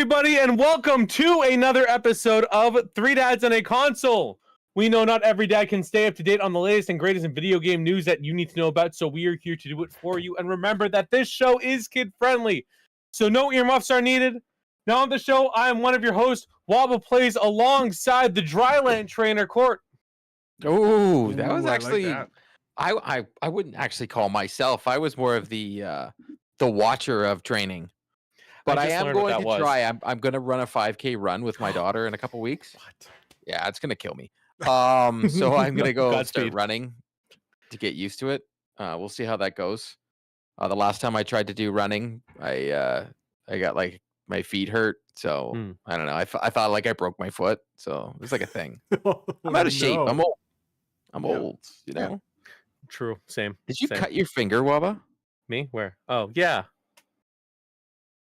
everybody, and welcome to another episode of Three Dads on a Console. We know not every dad can stay up to date on the latest and greatest in video game news that you need to know about, so we are here to do it for you. And remember that this show is kid-friendly, so no earmuffs are needed. Now on the show, I am one of your hosts. Wabba plays alongside the Dryland trainer, Court. Oh, that was actually... like that. I wouldn't actually call myself. I was more of the watcher of training. But I am going to try. I'm going to run a 5K run with my daughter in a couple weeks. What? Yeah, it's going to kill me. So I'm going to go start running to get used to it. We'll see how that goes. The last time I tried to do running, I got like my feet hurt. So I don't know. I thought like I broke my foot. So it was like a thing. I'm out of shape. I'm old. I'm old, you know? Yeah. True. Same. Did you cut your finger, Wabba? Me? Where? Oh, yeah.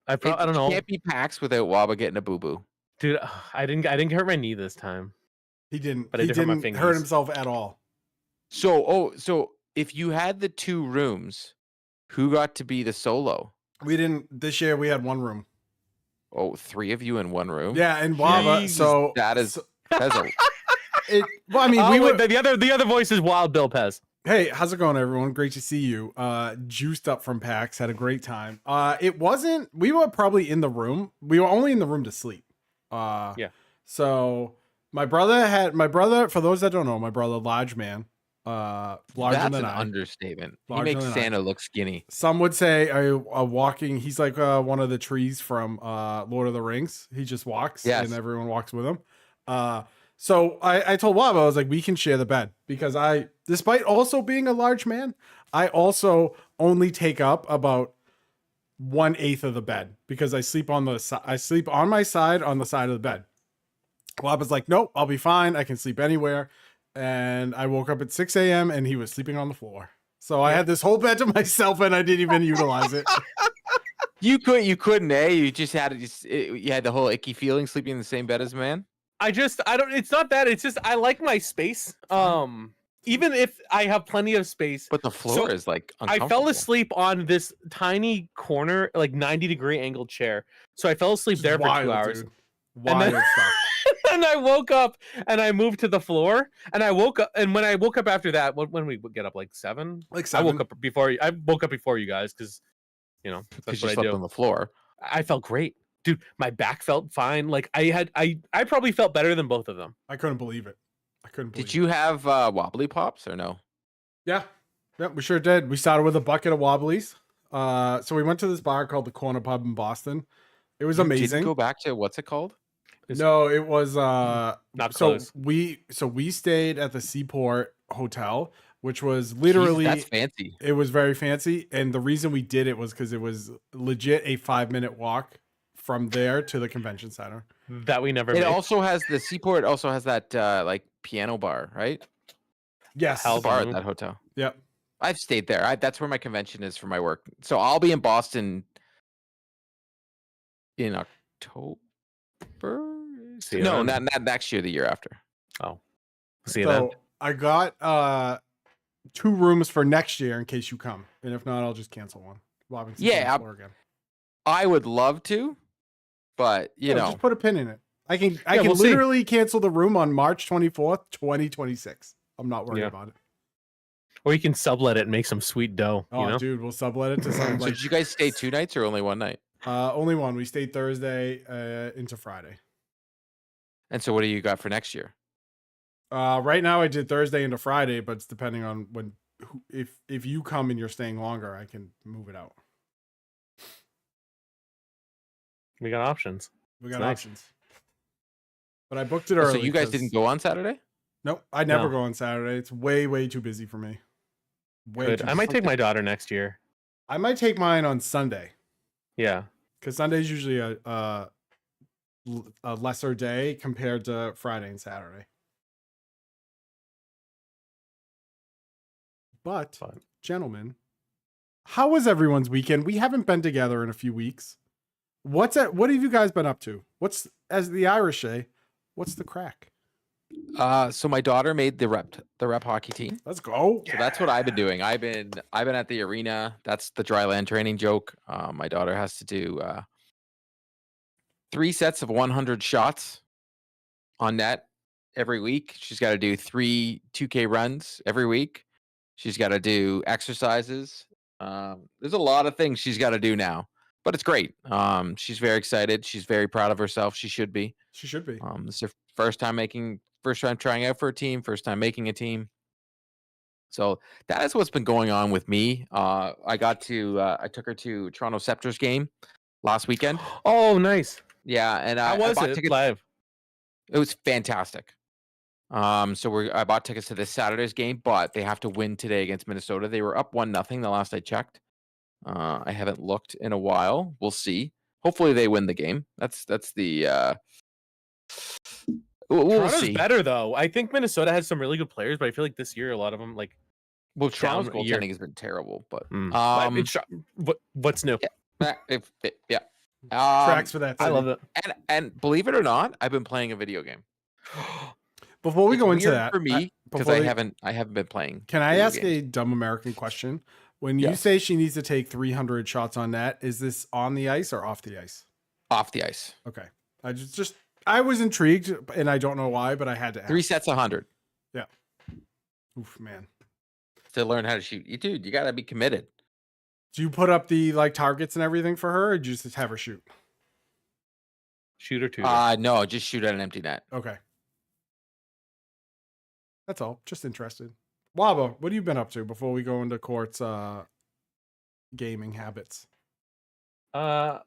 I don't know. You can't be PAX without Wabba getting a boo-boo. Dude, I didn't hurt my knee this time. He didn't. But He I did hurt my didn't fingers. hurt himself at all. So if you had the two rooms, who got to be the solo? We didn't. This year we had one room. Oh, three of you in one room? Yeah, and Wabba. Jesus, So that's a... Well, I mean, the other voice is Wild Bill Pez. Hey, how's it going, everyone? Great to see you. Juiced up from PAX, had a great time. It wasn't. We were probably in the room. We were only in the room to sleep. Yeah. So my brother. For those that don't know, my brother, large man. Larger That's than an I. understatement. He Larger makes than Santa look skinny. Some would say a walking. He's like one of the trees from Lord of the Rings. He just walks, and everyone walks with him. So I told Wabba, I was like, we can share the bed because despite also being a large man, I also only take up about 1/8 of the bed because I sleep on my side on the side of the bed. Wabba's like, nope, I'll be fine. I can sleep anywhere. And I woke up at 6 a.m. and he was sleeping on the floor. So I had this whole bed to myself and I didn't even utilize it. You couldn't, eh? You just had you had the whole icky feeling sleeping in the same bed as a man. It's not that. It's just I like my space. Even if I have plenty of space. But the floor is like uncomfortable. I fell asleep on this tiny corner, like 90-degree angled chair. So I fell asleep there for 2 hours. Dude. Wild stuff. And I woke up and I moved to the floor. And I woke up, and when I woke up after that, when we would get up like 7? Like 7. I woke up before you guys because that's what I slept do. on the floor. I felt great. Dude, my back felt fine. Like I probably felt better than both of them. I couldn't believe it. Did you have wobbly pops or no? Yeah, we sure did. We started with a bucket of wobblies. So we went to this bar called the Corner Pub in Boston. It was amazing. Did you go back to what's it called? No, it was not close. So we stayed at the Seaport Hotel, which was literally that's fancy. It was very fancy, and the reason we did it was because it was legit a 5-minute walk from there to the convention center. That we never. It also has the Seaport. Also has that like piano bar, right? Yes, the bar at that hotel. Yep, I've stayed there. That's where my convention is for my work. So I'll be in Boston in October. No, not next year. The year after. Oh, see you then. I got 2 rooms for next year in case you come, and if not, I'll just cancel one. Again. I would love to, but you know, just put a pin in it. I can literally cancel the room on March 24th, 2026. I'm not worried about it. Or you can sublet it and make some sweet dough. Oh, dude, we'll sublet it to something. So did you guys stay 2 nights or only one night? Only one. We stayed Thursday into Friday. And so what do you got for next year? Right now I did Thursday into Friday, but it's depending on if you come and you're staying longer, I can move it out. We got options. Options. But I booked it early. So you guys didn't go on Saturday? Nope. I never go on Saturday. It's way, way too busy for me. I might take my daughter next year. I might take mine on Sunday. Yeah. Because Sunday's usually a lesser day compared to Friday and Saturday. But, gentlemen, how was everyone's weekend? We haven't been together in a few weeks. What have you guys been up to? As the Irish say, what's the crack? So my daughter made the rep hockey team. Let's go. So that's what I've been doing. I've been at the arena. That's the dry land training joke. My daughter has to do 3 sets of 100 shots on net every week. She's got to do 3 2K runs every week. She's got to do exercises. There's a lot of things she's got to do now, but it's great. She's very excited. She's very proud of herself. She should be. She should be. This is her first time trying out for a team, first time making a team. So that is what's been going on with me. I took her to Toronto Scepters game last weekend. Oh, nice. Yeah, and how was it tickets live? It was fantastic. So I bought tickets to this Saturday's game, but they have to win today against Minnesota. They were up 1-0 the last I checked. I haven't looked in a while. We'll see. Hopefully they win the game. That's the we'll Toronto's see. Better though. I think Minnesota has some really good players, but I feel like this year a lot of them like. Well, Toronto's goaltending has been terrible, but what's new? Yeah. Tracks for that. I love it. And believe it or not, I've been playing a video game. Before we go into that, for me, because I haven't been playing. Can I ask a dumb American question? When you say she needs to take 300 shots on net, is this on the ice or off the ice? Off the ice. Okay. I was intrigued, and I don't know why, but I had to ask. 3 sets 100. Yeah. Oof, man. To learn how to shoot. Dude, you got to be committed. Do you put up the targets and everything for her, or do you just have her shoot? Shoot or two? No, just shoot at an empty net. Okay. That's all. Just interested. Wabba, what have you been up to before we go into Court's gaming habits? I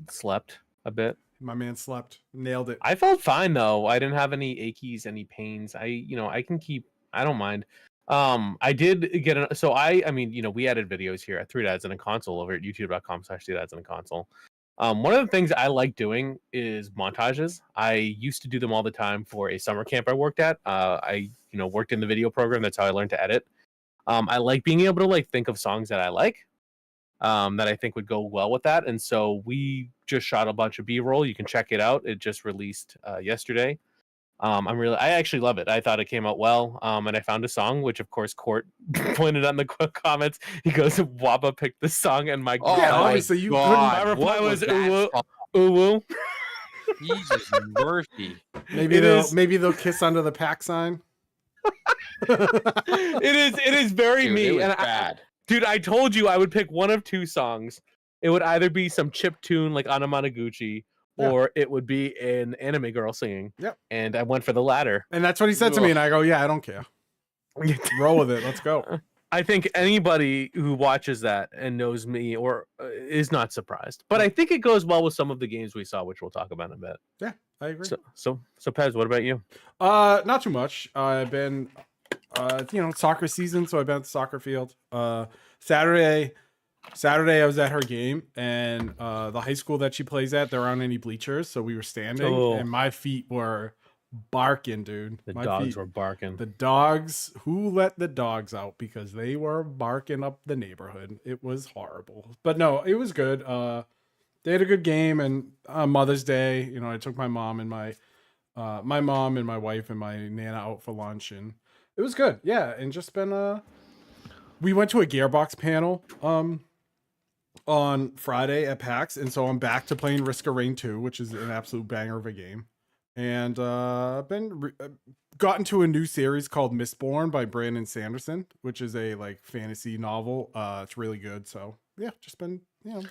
slept a bit. My man slept. Nailed it. I felt fine though. I didn't have any achies, any pains. I don't mind. I did get we added videos here at 3 Dads and a Console over at youtube.com/3dads and a Console. One of the things I like doing is montages. I used to do them all the time for a summer camp I worked at. I worked in the video program. That's how I learned to edit. I like being able to think of songs that I like, that I think would go well with that. And so we just shot a bunch of B-roll. You can check it out. It just released yesterday. I actually love it. I thought it came out well. And I found a song, which of course Court pointed out in the comments. He goes, "Wabba picked the song," and my God, obviously you couldn't. My reply was "Ooh woo." Jesus mercy. Maybe they'll kiss under the PAX sign. It is very me. And bad. Dude, I told you I would pick one of 2 songs. It would either be some chip tune like Anamanaguchi, or it would be an anime girl singing. Yep. And I went for the latter. And that's what he said to me, and I go, yeah, I don't care. Roll with it. Let's go. I think anybody who watches that and knows me or is not surprised. But I think it goes well with some of the games we saw, which we'll talk about in a bit. Yeah, I agree. So Pez, what about you? Not too much. I've been soccer season, so I've been at the soccer field. Saturday I was at her game, and the high school that she plays at, there aren't any bleachers, so we were standing, and my feet were barking, dude. My dogs were barking. The dogs, who let the dogs out? Because they were barking up the neighborhood. It was horrible. But no, it was good. They had a good game, and Mother's Day, I took my mom and my mom and my wife and my Nana out for lunch, and it was good. Yeah, and just been we went to a Gearbox panel on Friday at PAX, and so I'm back to playing Risk of Rain 2, which is an absolute banger of a game. And gotten to a new series called Mistborn by Brandon Sanderson, which is a fantasy novel. It's really good. So yeah, just been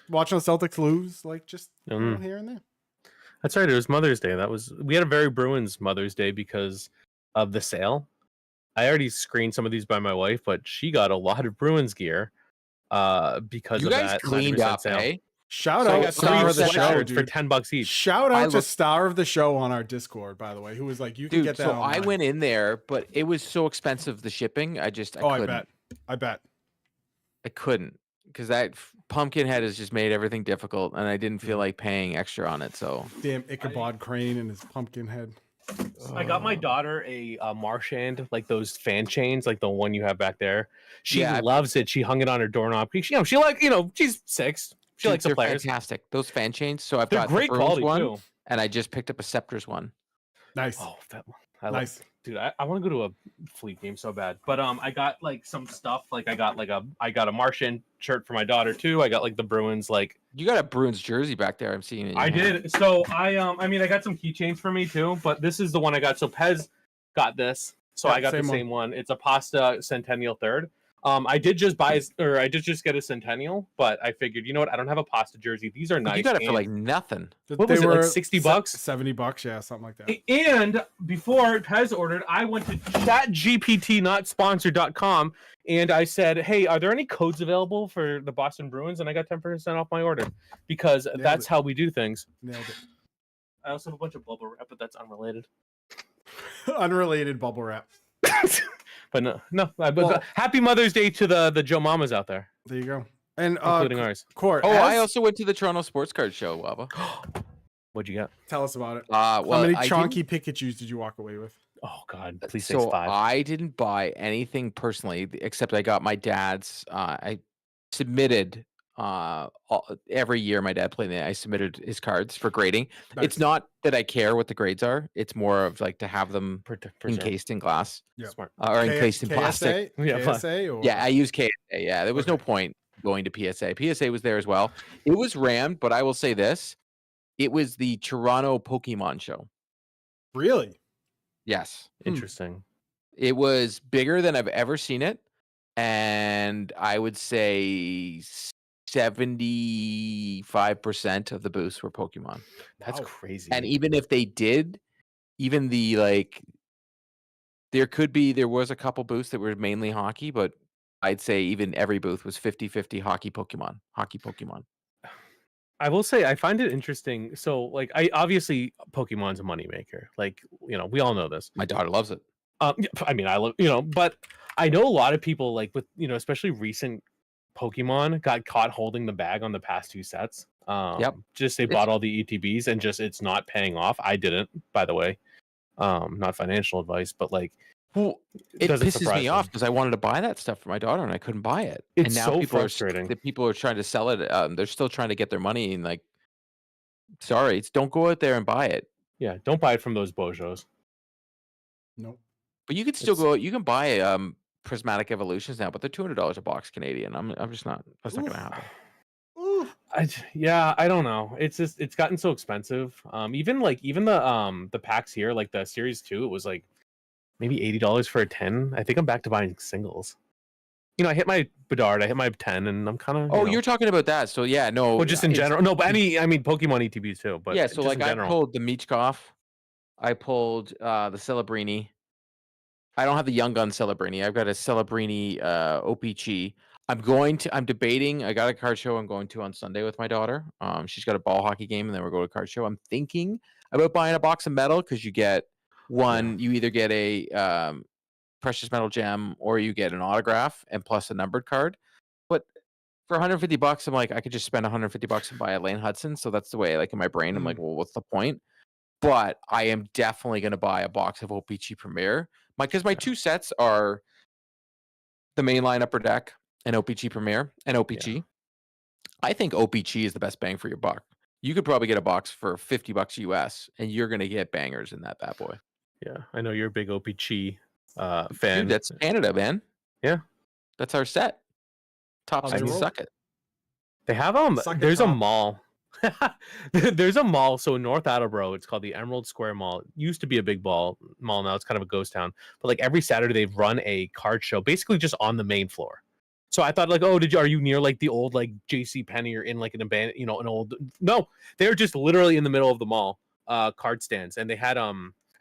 watching the Celtics lose, here and there. That's right. It was Mother's Day. We had a very Bruins Mother's Day because of the sale. I already screened some of these by my wife, but she got a lot of Bruins gear because you of guys that cleaned up, eh? Shout out Star of the Show, dude. For $10 each. Shout out to Star of the Show on our Discord, by the way, who was like, you can get that. So online. I went in there, but it was so expensive, the shipping. I couldn't. I bet. I couldn't, because that Pumpkinhead has just made everything difficult, and I didn't feel like paying extra on it. So damn Ichabod Crane and his Pumpkinhead. I got my daughter a Marchand, like those fan chains, like the one you have back there. She loves it. She hung it on her doorknob. She she's 6. She likes the players. Fantastic. Those fan chains. So I've They're got great the quality one, too. and I just picked up a Scepters one. Nice. Oh, nice. Dude, I want to go to a Fleet game so bad. But I got like some stuff. Like I got a Martian shirt for my daughter too. I got like the Bruins like. You got a Bruins jersey back there. I'm seeing it. I did. So I mean I got some keychains for me too, but this is the one I got. So Pez got this. So I got the same one. It's a Pasta Centennial Third. I did just get a Centennial, but I figured, you know what? I don't have a Pasta jersey. These are nice. You got it for like nothing. What was it, like $60? $70, yeah, something like that. And before Pez ordered, I went to ChatGPT, and I said, hey, are there any codes available for the Boston Bruins? And I got 10% off my order because that's how we do things. Nailed it. I also have a bunch of bubble wrap, but that's unrelated. Unrelated bubble wrap. But no. Happy Mother's Day to the Joe Mamas out there. There you go. And including ours. Court. I also went to the Toronto Sports Card Show, Wabba. What'd you get? Tell us about it. How many chonky Pikachus did you walk away with? Oh God, please say 5. I didn't buy anything personally, except I got my dad's. I submitted every year my dad played it. I submitted his cards for grading. Nice. It's not that I care what the grades are. It's more of like to have them encased in glass. Yeah. Smart. Or encased in plastic. KSA? Yeah, I use KSA. Yeah, there was no point going to PSA. PSA was there as well. It was rammed, but I will say this. It was the Toronto Pokemon show. Really? Yes. Interesting. It was bigger than I've ever seen it. And I would say 75% of the booths were Pokemon. That's crazy. And even if they did, even the there was a couple booths that were mainly hockey, but I'd say even every booth was 50-50 hockey Pokemon. I will say I find it interesting. So like obviously Pokemon's a moneymaker. Like, you know, we all know this. My daughter loves it. I mean, I love, but I know a lot of people like with, especially recent Pokemon got caught holding the bag on the past 2 sets. Just they bought all the ETBs and just it's not paying off. I didn't, by the way. Not financial advice, but like, well, it pisses me off because I wanted to buy that stuff for my daughter and I couldn't buy it. It's and now so frustrating. The people are trying to sell it. They're still trying to get their money and like, sorry, don't go out there and buy it. Yeah, don't buy it from those bojos. Nope. But you could still go. You can buy prismatic evolutions now, but they're $200 a box Canadian. I'm just not. That's not gonna happen. I don't know. It's gotten so expensive. Even the packs here, like the Series 2, it was like maybe $80 for a 10. I think I'm back to buying singles. I hit my Bedard, I hit my 10, and I'm kind of. Oh, you're talking about that. So yeah, no. Well, just in general. No, but Pokemon ETBs too. But yeah, so like I pulled the Michkov, I pulled the Celebrini. I don't have the Young Gun Celebrini. I've got a Celebrini OPG. I'm debating. I got a card show I'm going to on Sunday with my daughter. She's got a ball hockey game, and then we're going to a card show. I'm thinking about buying a box of metal because you get one. You either get a precious metal gem or you get an autograph and plus a numbered card. But for $150, I'm like, I could just spend $150 and buy a Lane Hudson. So that's the way, like in my brain, I'm like, well, what's the point? But I am definitely going to buy a box of OPG Premier. Because my 2 sets are the mainline Upper Deck and OPG Premier and OPG. Yeah. I think OPG is the best bang for your buck. You could probably get a box for $50 US, and you're going to get bangers in that bad boy. Yeah, I know you're a big OPG fan. Dude, that's Canada, man. Yeah, that's our set. Top sets suck it. They have there's a mall. There's a mall. So in North Attleboro, it's called the Emerald Square Mall. It used to be a big mall. Now it's kind of a ghost town. But like every Saturday, they've run a card show, basically just on the main floor. So I thought like, are you near like the old like J.C. Penney or in like an abandoned, an old? No, they're just literally in the middle of the mall, card stands, and they had I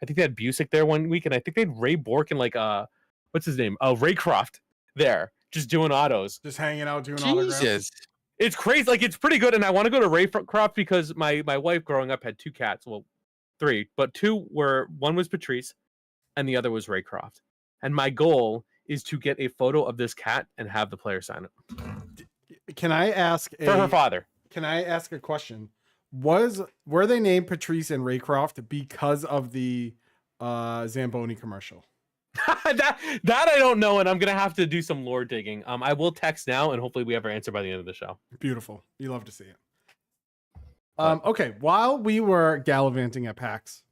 think they had Busick there one week, and I think they had Ray Bork and like what's his name? Raycroft there, just doing autos, just hanging out doing autographs. It's crazy. Like, it's pretty good. And I want to go to Raycroft because my wife growing up had 2 cats. Well, 3, but 2 one was Patrice and the other was Raycroft. And my goal is to get a photo of this cat and have the player sign it. Can I ask for her father? Can I ask a question? Were they named Patrice and Raycroft because of the Zamboni commercial? that I don't know, and I'm gonna have to do some lore digging. I will text now, and hopefully we have our answer by the end of the show. Beautiful. You love to see it. Okay, while we were gallivanting at PAX,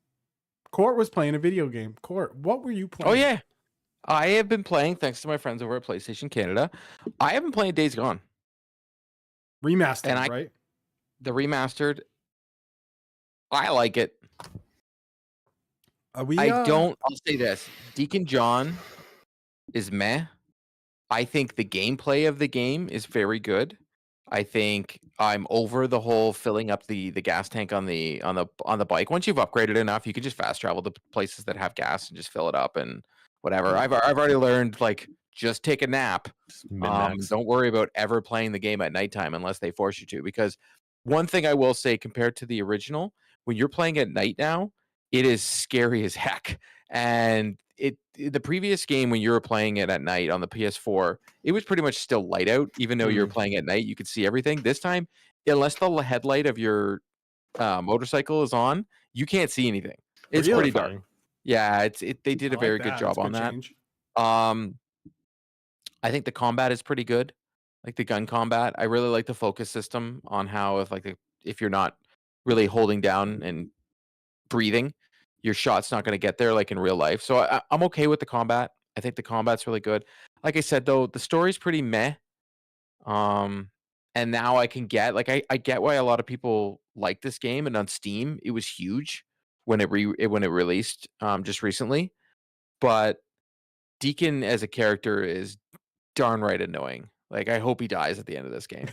Court was playing a video game. Court, what were you playing? Oh yeah, I have been playing, thanks to my friends over at PlayStation Canada. I have been playing Days Gone. Remastered, right? The remastered. I like it. I'll say this. Deacon John is meh. I think the gameplay of the game is very good. I think I'm over the whole filling up the gas tank on the bike. Once you've upgraded enough, you can just fast travel to places that have gas and just fill it up and whatever. I've already learned, like, just take a nap. Don't worry about ever playing the game at nighttime unless they force you to. Because one thing I will say, compared to the original, when you're playing at night now, it is scary as heck. And the previous game, when you were playing it at night on the PS4, it was pretty much still light out. Even though you're playing at night, you could see everything. This time, unless the headlight of your motorcycle is on, you can't see anything. It's really pretty dark. Yeah, they did a very good job on that. Change. I think the combat is pretty good, like the gun combat. I really like the focus system on how if you're not really holding down and breathing, your shot's not going to get there like in real life. So I'm okay with the combat. I think the combat's really good. Like I said, though, the story's pretty meh. And now I can get, like, I get why a lot of people like this game, and on Steam it was huge when it released just recently. But Deacon as a character is darn right annoying. Like, I hope he dies at the end of this game.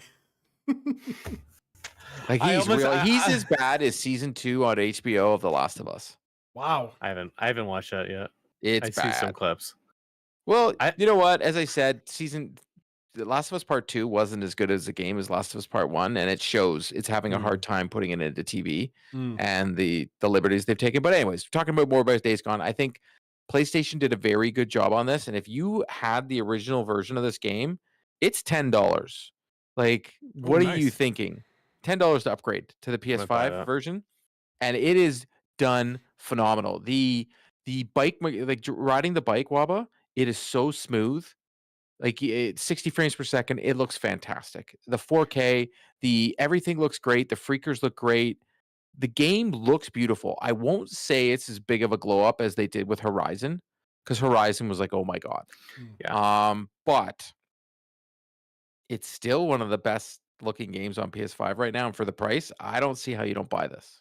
Like, he's as bad as season 2 on HBO of The Last of Us. Wow. I haven't watched that yet. It's bad. I see some clips. Well, you know what? As I said, The Last of Us Part 2 wasn't as good as the game as Last of Us Part 1, and it shows. It's having a hard time putting it into TV and the liberties they've taken. But anyways, talking more about Days Gone, I think PlayStation did a very good job on this. And if you had the original version of this game, it's $10. Like, what are you thinking? $10 to upgrade to the PS5 version, and it is done phenomenal. The bike, like riding the bike, Wabba, it is so smooth. Like, 60 frames per second, it looks fantastic. The 4K, everything looks great. The freakers look great. The game looks beautiful. I won't say it's as big of a glow up as they did with Horizon, because Horizon was like, oh my god. Yeah. But it's still one of the best looking games on PS5 right now, and for the price, I don't see how you don't buy this.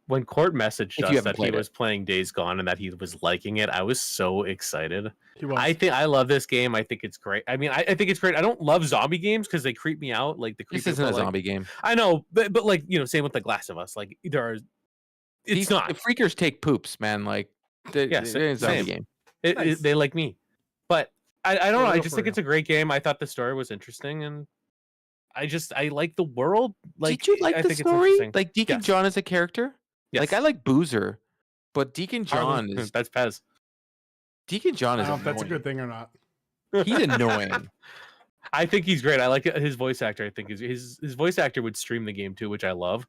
When Court messaged us that he was playing Days Gone and that he was liking it, I was so excited. I love this game. I think it's great. I mean, I think it's great. I don't love zombie games because they creep me out. Like, this isn't a zombie game. I know, but like, you know, same with The Last of Us. Like, it's not. The freakers take poops, man. Like, they're a zombie game. They like me, but I don't know. I just think it's a great game. I thought the story was interesting, and I like the world. Like, did you like the story? Like, Deacon John as a character? Yes. Like, I like Boozer, but Deacon John is... That's Pez. Deacon John is annoying. If that's a good thing or not. He's annoying. I think he's great. I like his voice actor. I think his voice actor would stream the game too, which I love.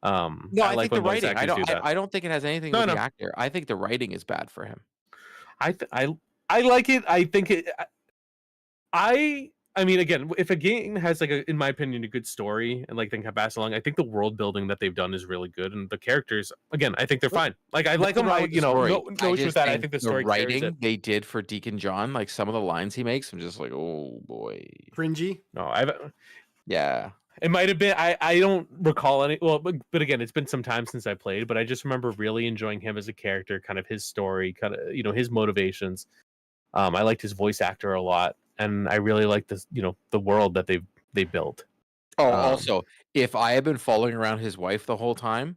No, I think the writing. I don't think it has anything with the actor. I think the writing is bad for him. I like it. I think it... I mean, again, if a game has, like, in my opinion, a good story and, like, they can pass along, I think the world building that they've done is really good, and the characters, again, I think they're fine. Like, I like them. No issue with that. I think the story, writing they did for Deacon John, like some of the lines he makes, I'm just like, oh boy, cringy. No, yeah. It might have been. I don't recall any. Well, but again, it's been some time since I played. But I just remember really enjoying him as a character, kind of his story, kind of, you know, his motivations. I liked his voice actor a lot. And I really like this, you know, the world that they built. Oh, also, if I had been following around his wife the whole time,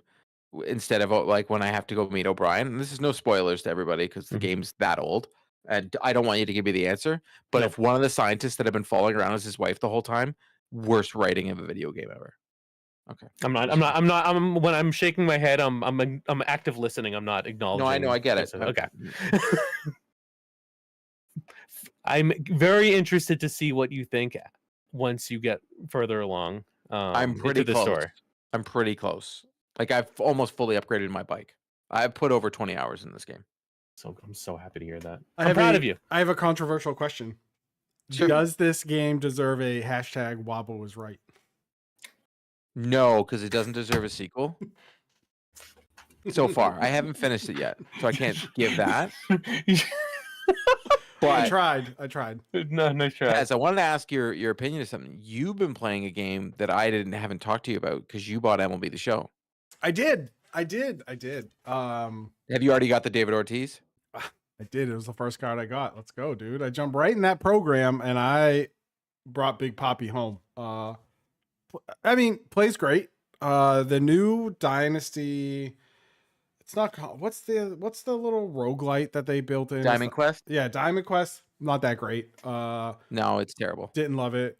instead of, like, when I have to go meet O'Brien, and this is no spoilers to everybody because the game's that old, and I don't want you to give me the answer. But if one of the scientists that have been following around is his wife the whole time, worst writing of a video game ever. Okay. When I'm shaking my head, I'm active listening. I'm not acknowledging. No, I know, I get it. Okay. I'm very interested to see what you think once you get further along. I'm pretty close. Story. I'm pretty close. Like, I've almost fully upgraded my bike. I've put over 20 hours in this game. So I'm so happy to hear that. I'm proud of you. I have a controversial question. Sure. Does this game deserve a hashtag Wabba was right? No, because it doesn't deserve a sequel. so far. I haven't finished it yet, so I can't give that. But I tried. No, nice try. Yes, I wanted to ask your opinion of something. You've been playing a game that I haven't talked to you about because you bought MLB The Show. I did. Have you already got the David Ortiz? I did. It was the first card I got. Let's go, dude. I jumped right in that program and I brought Big Poppy home. I mean, plays great. The new Dynasty, it's not called, what's the little roguelite that they built in? Diamond Quest? Yeah, Diamond Quest. Not that great. No, it's terrible. Didn't love it.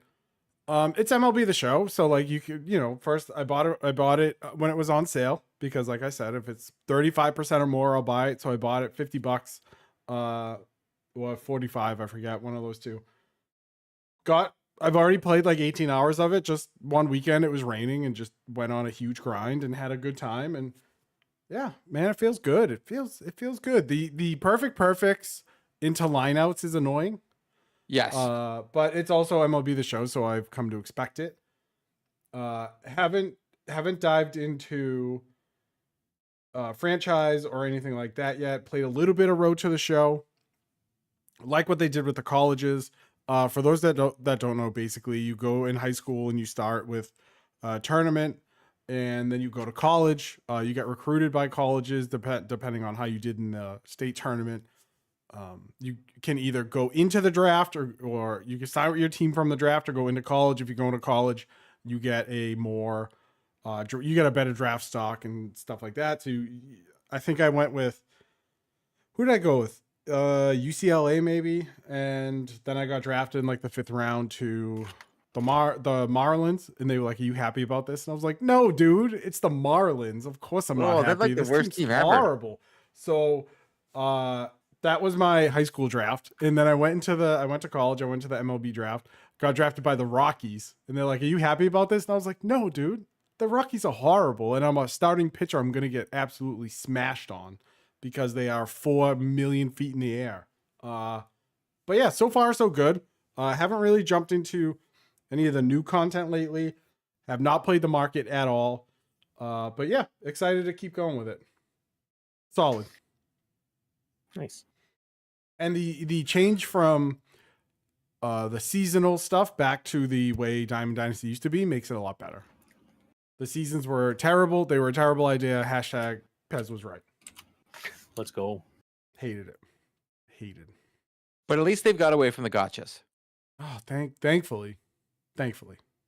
It's MLB The Show, so like you could, first I bought it when it was on sale because like I said, if it's 35% or more, I'll buy it. So I bought it $50. 45, I forget, one of those two. I've already played like 18 hours of it. Just one weekend, it was raining and just went on a huge grind and had a good time. And yeah, man, it feels good. It feels good. The perfects into lineouts is annoying. Yes. But it's also MLB The Show, so I've come to expect it. Haven't dived into franchise or anything like that yet. Played a little bit of Road to the Show. Like what they did with the colleges. For those that don't know, basically you go in high school and you start with a tournament, and then you go to college. You get recruited by colleges depending on how you did in the state tournament. You can either go into the draft or you can sign with your team from the draft or go into college. If you go into college, you get a better draft stock and stuff like that. So I think I went with, who did I go with? UCLA maybe. And then I got drafted in like the 5th round to the Marlins. And they were like, "Are you happy about this?" And I was like, "No, dude, it's the Marlins. Of course I'm not happy. They're like the worst team ever. Horrible." So, that was my high school draft. And then I went to college. I went to the MLB draft, got drafted by the Rockies. And they're like, "Are you happy about this?" And I was like, "No, dude, the Rockies are horrible. And I'm a starting pitcher. I'm going to get absolutely smashed on because they are 4 million feet in the air." But yeah, so far so good. Haven't really jumped into any of the new content lately. Have not played the market at all. But yeah, excited to keep going with it. Solid. Nice. And the change from the seasonal stuff back to the way Diamond Dynasty used to be makes it a lot better. The seasons were terrible. They were a terrible idea. Hashtag Pez was right. Let's go. Hated it. Hated. But at least they've got away from the gotchas. Oh, thankfully.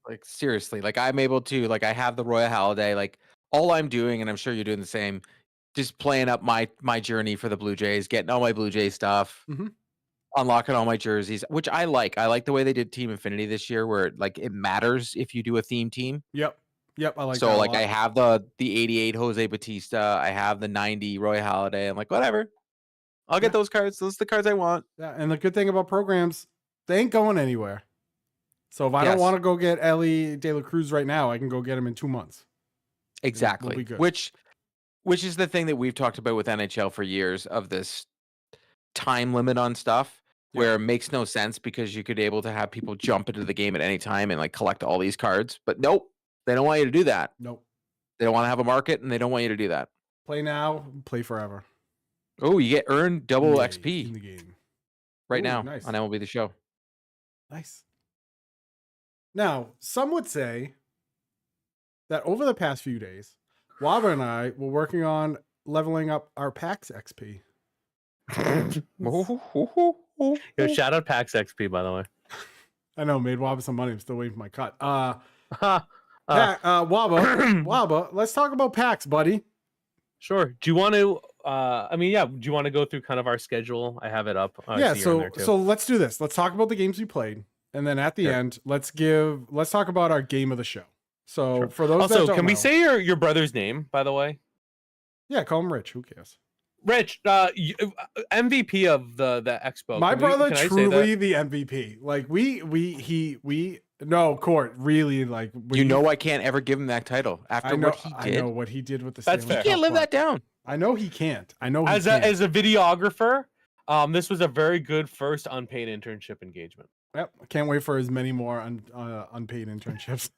Like seriously, like I'm able to, like I have the Royal Halladay, like all I'm doing, and I'm sure you're doing the same, just playing up my journey for the Blue Jays, getting all my Blue Jays stuff, unlocking all my jerseys, which I like. I like the way they did Team Infinity this year, where like it matters if you do a theme team. Yep. I like. So that like I have the 88 Jose Bautista, I have the 90 Roy Halladay. I'm like, whatever, I'll get those cards. Those are the cards I want. Yeah, and the good thing about programs, they ain't going anywhere. So if I don't want to go get Ellie De La Cruz right now, I can go get him in 2 months. Exactly. We'll be good. Which is the thing that we've talked about with NHL for years, of this time limit on stuff, where it makes no sense because you could be able to have people jump into the game at any time and like collect all these cards. But nope, they don't want you to do that. Nope. They don't want to have a market, and they don't want you to do that. Play now, play forever. Oh, you get earned double XP in the game right now nice. on MLB The Show. Nice. Now, some would say that over the past few days, Wabba and I were working on leveling up our PAX XP. Yo, shout out PAX XP, by the way. I know, made Wabba some money. I'm still waiting for my cut. Wabba, let's talk about PAX, buddy. Sure. Do you want to? Do you want to go through kind of our schedule? I have it up. So let's do this. Let's talk about the games we played, and then at the end, let's talk about our game of the show. So for those also, that don't we know, say your brother's name, by the way? Yeah, call him Rich. Who cares? Rich, MVP of the expo. My brother truly the MVP. Like we no, Court really, like I can't ever give him that title after what he did. I know what he did with the That's Stanley fair. He can't live that down. I know he can't. As a videographer, this was a very good first unpaid internship engagement. Yep, I can't wait for as many more unpaid internships.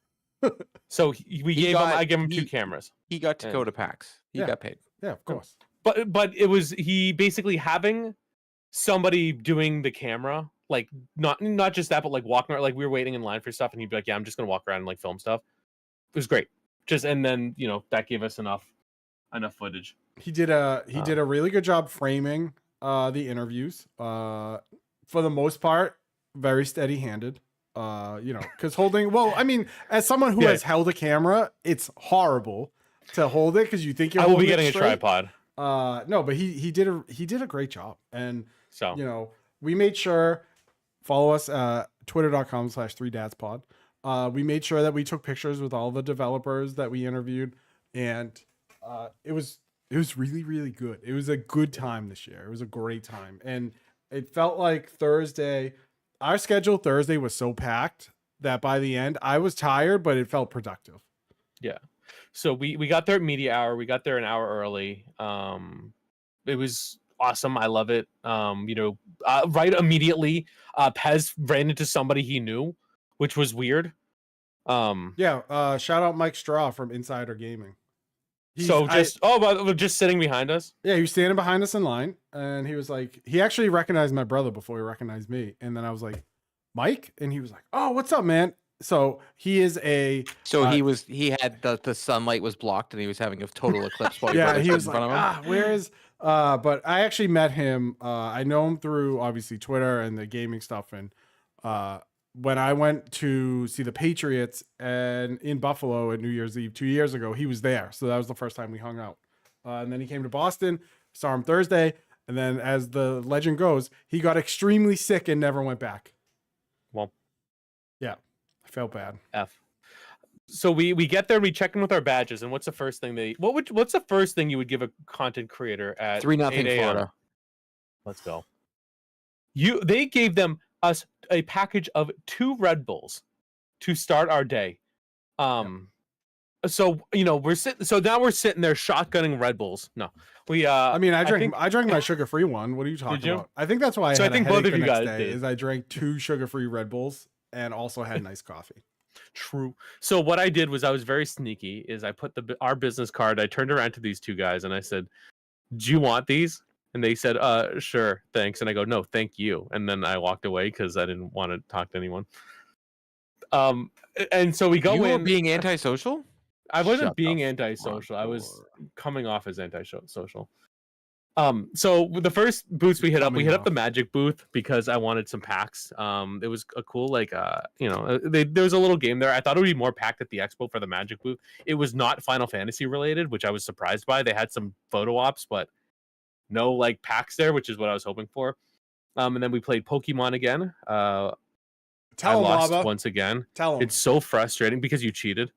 So I gave him 2 cameras. He got to go to PAX. He got paid. Yeah, of course. But it was he basically having somebody doing the camera, like not just that, but like walking around, like we were waiting in line for stuff, and he'd be like, "Yeah, I'm just gonna walk around and like film stuff." It was great. And then that gave us enough footage. He did a really good job framing the interviews. For the most part, very steady handed. Because holding, well, I mean, as someone who has held a camera, it's horrible to hold it because you think you're. I will be getting a tripod. No, but he did a great job, and so we made sure follow us twitter.com/3dadspod. We made sure that we took pictures with all the developers that we interviewed, and it was really, really good. It was a good time this year. It was a great time, and it felt like Thursday. Our schedule Thursday was so packed that by the end I was tired, but it felt productive. Yeah. So we got there at media hour. We got there an hour early. It was awesome. I love it. Right immediately, Pez ran into somebody he knew, which was weird. Shout out Mike Straw from Insider Gaming. Just sitting behind us. Yeah, he was standing behind us in line, and he was like, he actually recognized my brother before he recognized me, and then I was like, Mike, and he was like, oh, what's up, man? So he is a. So he had the sunlight was blocked, and he was having a total eclipse. While yeah, he was like, where is? But I actually met him. I know him through obviously Twitter and the gaming stuff, and when I went to see the Patriots and in Buffalo at New Year's Eve 2 years ago, he was there. So that was the first time we hung out. And then he came to Boston, saw him Thursday. And then as the legend goes, he got extremely sick and never went back. Well, yeah, I felt bad. So we get there, we check in with our badges. And what's the first thing what's the first thing you would give a content creator at 3-0 Florida? Let's go. They gave us a package of 2 Red Bulls to start our day. So we're sitting there shotgunning Red Bulls. No, I drank my sugar-free one. What are you talking about? I think that's why I think both of you guys did. Is I drank 2 sugar-free Red Bulls and also had nice coffee. True. So what I did was I was very sneaky. Is I put our business card. I turned around to these 2 guys and I said, "Do you want these?" And they said, sure, thanks. And I go, no, thank you. And then I walked away because I didn't want to talk to anyone. And so we go in. You were being antisocial? I wasn't being antisocial. I was coming off as antisocial. So the first booths we hit up the Magic booth because I wanted some packs. It was a cool, there was a little game there. I thought it would be more packed at the expo for the Magic booth. It was not Final Fantasy related, which I was surprised by. They had some photo ops, but no packs there, which is what I was hoping for. And then we played Pokemon again. I lost once again. Tell him. It's so frustrating because you cheated.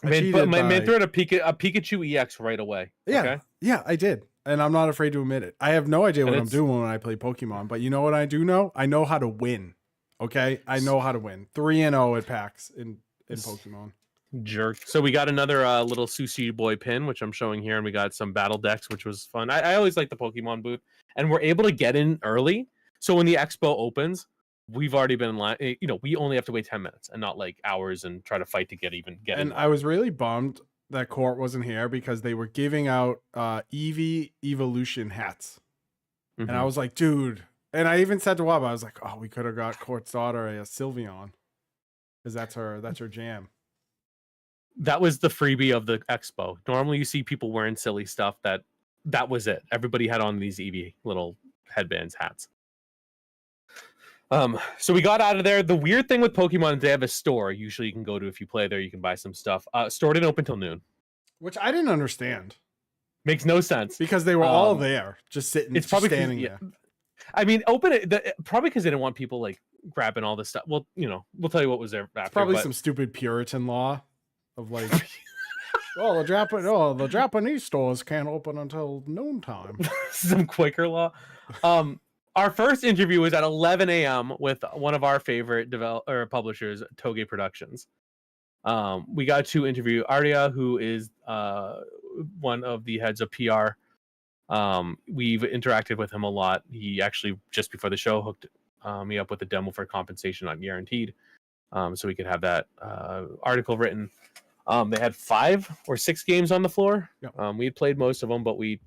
Man threw out a Pikachu EX right away. Yeah, okay? Yeah, I did. And I'm not afraid to admit it. I have no idea what I'm doing when I play Pokemon, but you know what I do know? I know how to win. Okay? I know how to win. 3-0 at PAX in Pokemon. Jerk. So we got another little Sushi Boy pin, which I'm showing here, and we got some battle decks, which was fun. I always like the Pokemon booth, and we're able to get in early. So when the expo opens, we've already been in line. We only have to wait 10 minutes and not hours and try to fight to get in. And I was really bummed that Court wasn't here because they were giving out Eevee Evolution hats. Mm-hmm. And I was like, dude. And I even said to Wabba, I was like, oh, we could have got Court's daughter a Sylveon. Because that's her jam. That was the freebie of the expo. Normally you see people wearing silly stuff. That was it. Everybody had on these Eevee little headbands, hats. So we got out of there. The weird thing with Pokemon is they have a store. Usually you can go to if you play there, you can buy some stuff. Store didn't open till noon. Which I didn't understand. Makes no sense. Because they were all there, just sitting, it's probably standing there. I mean, open it probably because they didn't want people grabbing all this stuff. Well, we'll tell you what was there after. It's probably some stupid Puritan law of the Japanese stores can't open until noontime. Some Quaker law. Our first interview was at 11 a.m. with one of our favorite publishers, Toge Productions. We got to interview Arya, who is one of the heads of PR. We've interacted with him a lot. He actually, just before the show, hooked me up with a demo for Compensation Not Guaranteed, so we could have that article written. They had 5 or 6 games on the floor. Yep. We had played most of them, but we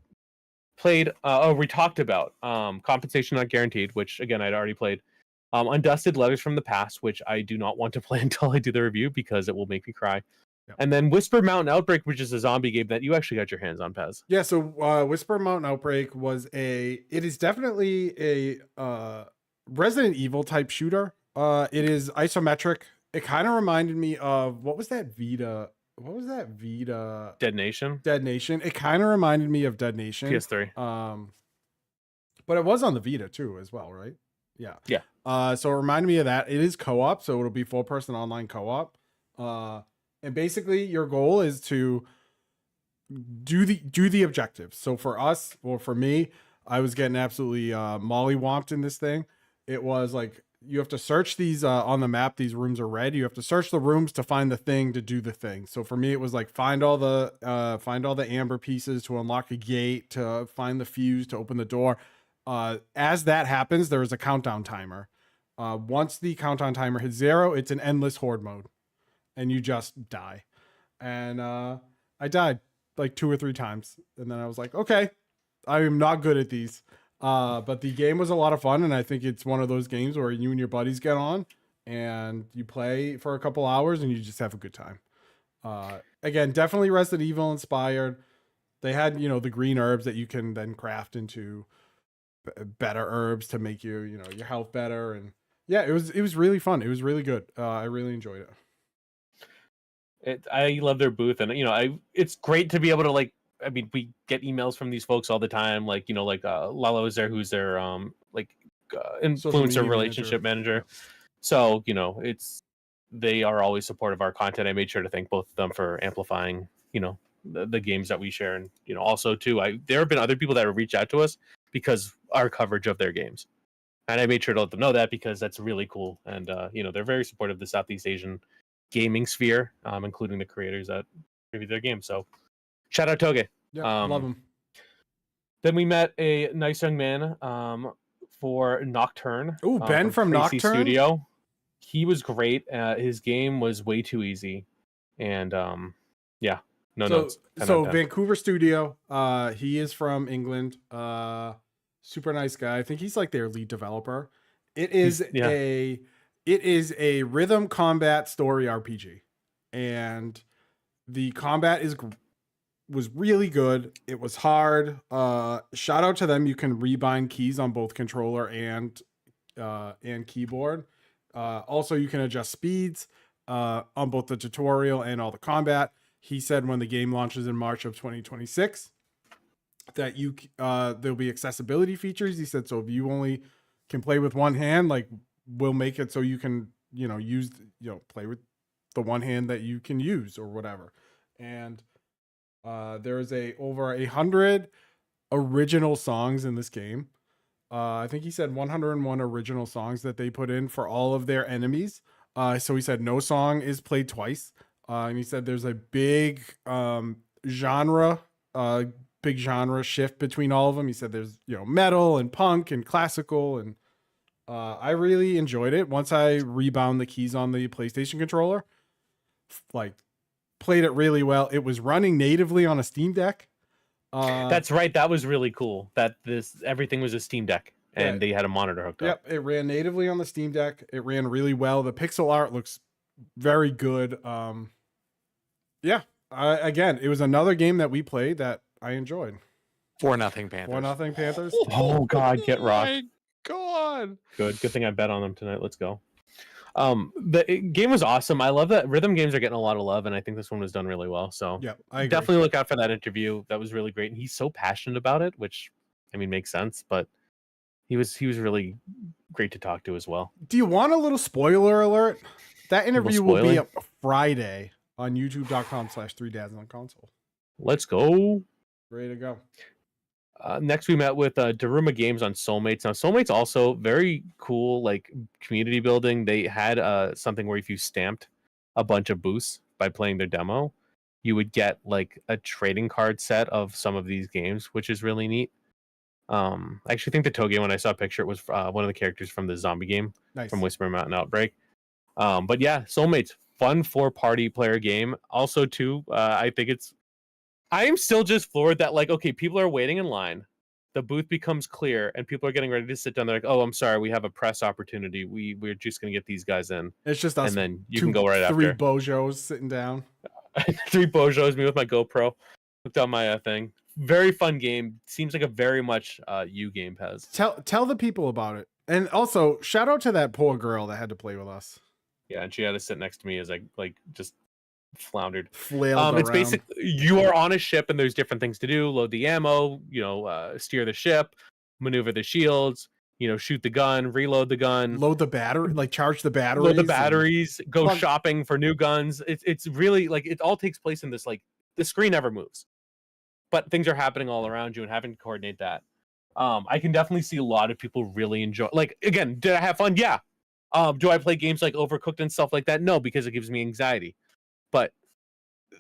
played. We talked about Compensation Not Guaranteed, which again I'd already played. Undusted Letters from the Past, which I do not want to play until I do the review because it will make me cry. Yep. And then Whisper Mountain Outbreak, which is a zombie game that you actually got your hands on, Pez. Yeah, so Whisper Mountain Outbreak it is definitely a Resident Evil type shooter. It is isometric. It kind of reminded me of what was that Vita? Dead Nation. It kind of reminded me of Dead Nation. PS3. But it was on the Vita too, as well, right? Yeah. Yeah. So it reminded me of that. It is co-op, so it'll be 4-person online co-op. And basically your goal is to do the objectives. So for us, or for me, I was getting absolutely mollywomped in this thing. It was like you have to search these on the map. These rooms are red. You have to search the rooms to find the thing to do the thing. So for me, it was like find all the amber pieces to unlock a gate, to find the fuse to open the door. As that happens, there is a countdown timer. Once the countdown timer hits 0, it's an endless horde mode, and you just die. And I died like 2 or 3 times, and then I was like, okay, I am not good at these. But the game was a lot of fun, and I think it's one of those games where you and your buddies get on and you play for a couple hours and you just have a good time. Again, definitely Resident Evil inspired. They had, the green herbs that you can then craft into better herbs to make your health better. And yeah, it was really fun. It was really good. I really enjoyed it. I love their booth, and it's great to be able to we get emails from these folks all the time, Lalo is there, who's their influencer relationship manager. So they are always supportive of our content. I made sure to thank both of them for amplifying the games that we share, and also too, there have been other people that have reached out to us because our coverage of their games, and I made sure to let them know that because that's really cool. And they're very supportive of the Southeast Asian gaming sphere, including the creators that review their games. So shout out Toge. Yeah, love him. Then we met a nice young man for Nocturne. Oh, Ben from Tracy Nocturne Studio. He was great. His game was way too easy, and no notes. So Vancouver Studio. He is from England. Super nice guy. I think he's like their lead developer. It is a rhythm combat story RPG, and the combat was really good. It was hard. Shout out to them. You can rebind keys on both controller and keyboard. Also, you can adjust speeds on both the tutorial and all the combat. He said when the game launches in March of 2026 that there'll be accessibility features. He said, so if you only can play with one hand, we'll make it so you can, play with the one hand that you can use or whatever. And there is over 100 original songs in this game. I think he said 101 original songs that they put in for all of their enemies. So he said no song is played twice. And he said there's a big genre shift between all of them. He said there's, metal and punk and classical, and I really enjoyed it. Once I rebound the keys on the PlayStation controller, played it really well. It was running natively on a Steam Deck. That's right. That was really cool. That everything was a Steam Deck, and they had a monitor hooked up. Yep, it ran natively on the Steam Deck. It ran really well. The pixel art looks very good. Again, it was another game that we played that I enjoyed. 4-0 Panthers. 4-0 Panthers. Oh God, get rocked. My God. Good thing I bet on them tonight. Let's go. The game was awesome. I love that rhythm games are getting a lot of love, and I think this one was done really well. So yeah, I agree. Definitely look out for that interview. That was really great, and he's so passionate about it, which makes sense. But he was really great to talk to as well. Do you want a little spoiler alert? That interview will be up Friday on youtube.com/3dads-on-console. Let's go. Ready to go. Next, we met with Daruma Games on Soulmates. Now, Soulmates also very cool, community building. They had something where if you stamped a bunch of boosts by playing their demo, you would get a trading card set of some of these games, which is really neat. I actually think the Toge, when I saw a picture, it was one of the characters from the zombie game from Whisper Mountain Outbreak. But yeah, Soulmates, fun 4-party player game. Also, too, I am still just floored that like, okay, people are waiting in line. The booth becomes clear and people are getting ready to sit down. They're like, oh, I'm sorry, we have a press opportunity. We're just going to get these guys in. It's just us. And then you can go right three after. 3 bojos sitting down. 3 bojos, me with my GoPro. Hooked on my thing. Very fun game. Seems like a very much you game, Pez. Tell the people about it. And also, shout out to that poor girl that had to play with us. Yeah, and she had to sit next to me as I like just floundered. Flailed it's around. basically you are on a ship and there's different things to do. Load the ammo, steer the ship, maneuver the shields, shoot the gun, reload the gun, load the battery, like charge the batteries, load the batteries, go shopping for new guns. It's really like it all takes place in this, like the screen never moves, but things are happening all around you and having to coordinate that. I can definitely see a lot of people really enjoy. Like, again, did I have fun? Yeah. Do I play games like Overcooked and stuff like that? No, because it gives me anxiety. But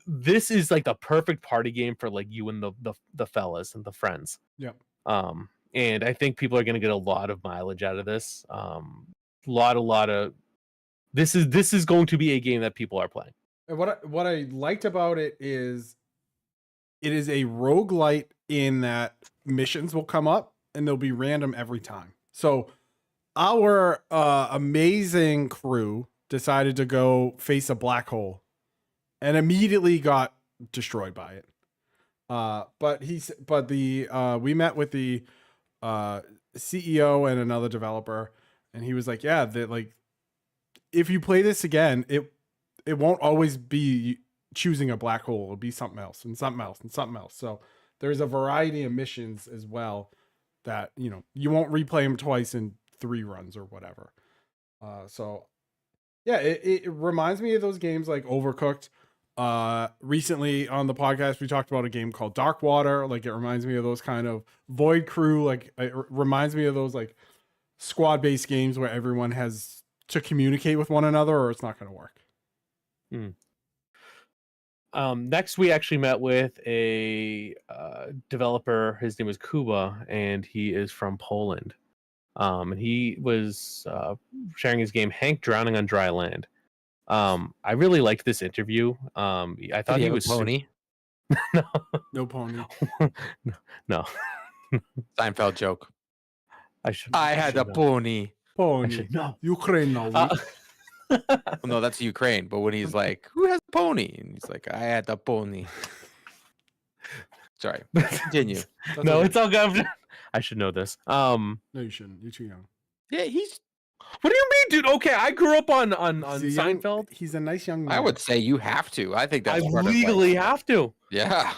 this is like the perfect party game for like you and the fellas and the friends. Yeah. And I think people are going to get a lot of mileage out of this. Lot of. This is going to be a game that people are playing. And what I liked about it is a roguelite in that missions will come up and they'll be random every time. So our amazing crew decided to go face a black hole and immediately got destroyed by it. We met with the CEO and another developer, and he was like, yeah, that like if you play this again, it won't always be choosing a black hole. It'll be something else and something else and something else. So there's a variety of missions as well that, you won't replay them twice in 3 runs or whatever. So yeah, it reminds me of those games like Overcooked. Recently on the podcast, we talked about a game called Dark Water. Like it reminds me of those kind of Void Crew. Like it reminds me of those like squad-based games where everyone has to communicate with one another or it's not going to work. Next, we actually met with a developer. His name was Kuba, and he is from Poland. And he was sharing his game Hank Drowning on Dry Land. I really liked this interview. I thought he was pony. No pony. No. Seinfeld joke. I had a pony. Pony. No. Ukraine. No. No, that's Ukraine. But when he's like, "Who has a pony?" and he's like, "I had a pony." Sorry. Continue. No, it's all good. I should know this. No, you shouldn't. You're too young. Yeah, What do you mean, dude? Okay, I grew up on Seinfeld. He's a nice young man. I would say you have to. I think that's I legally have to. Yeah.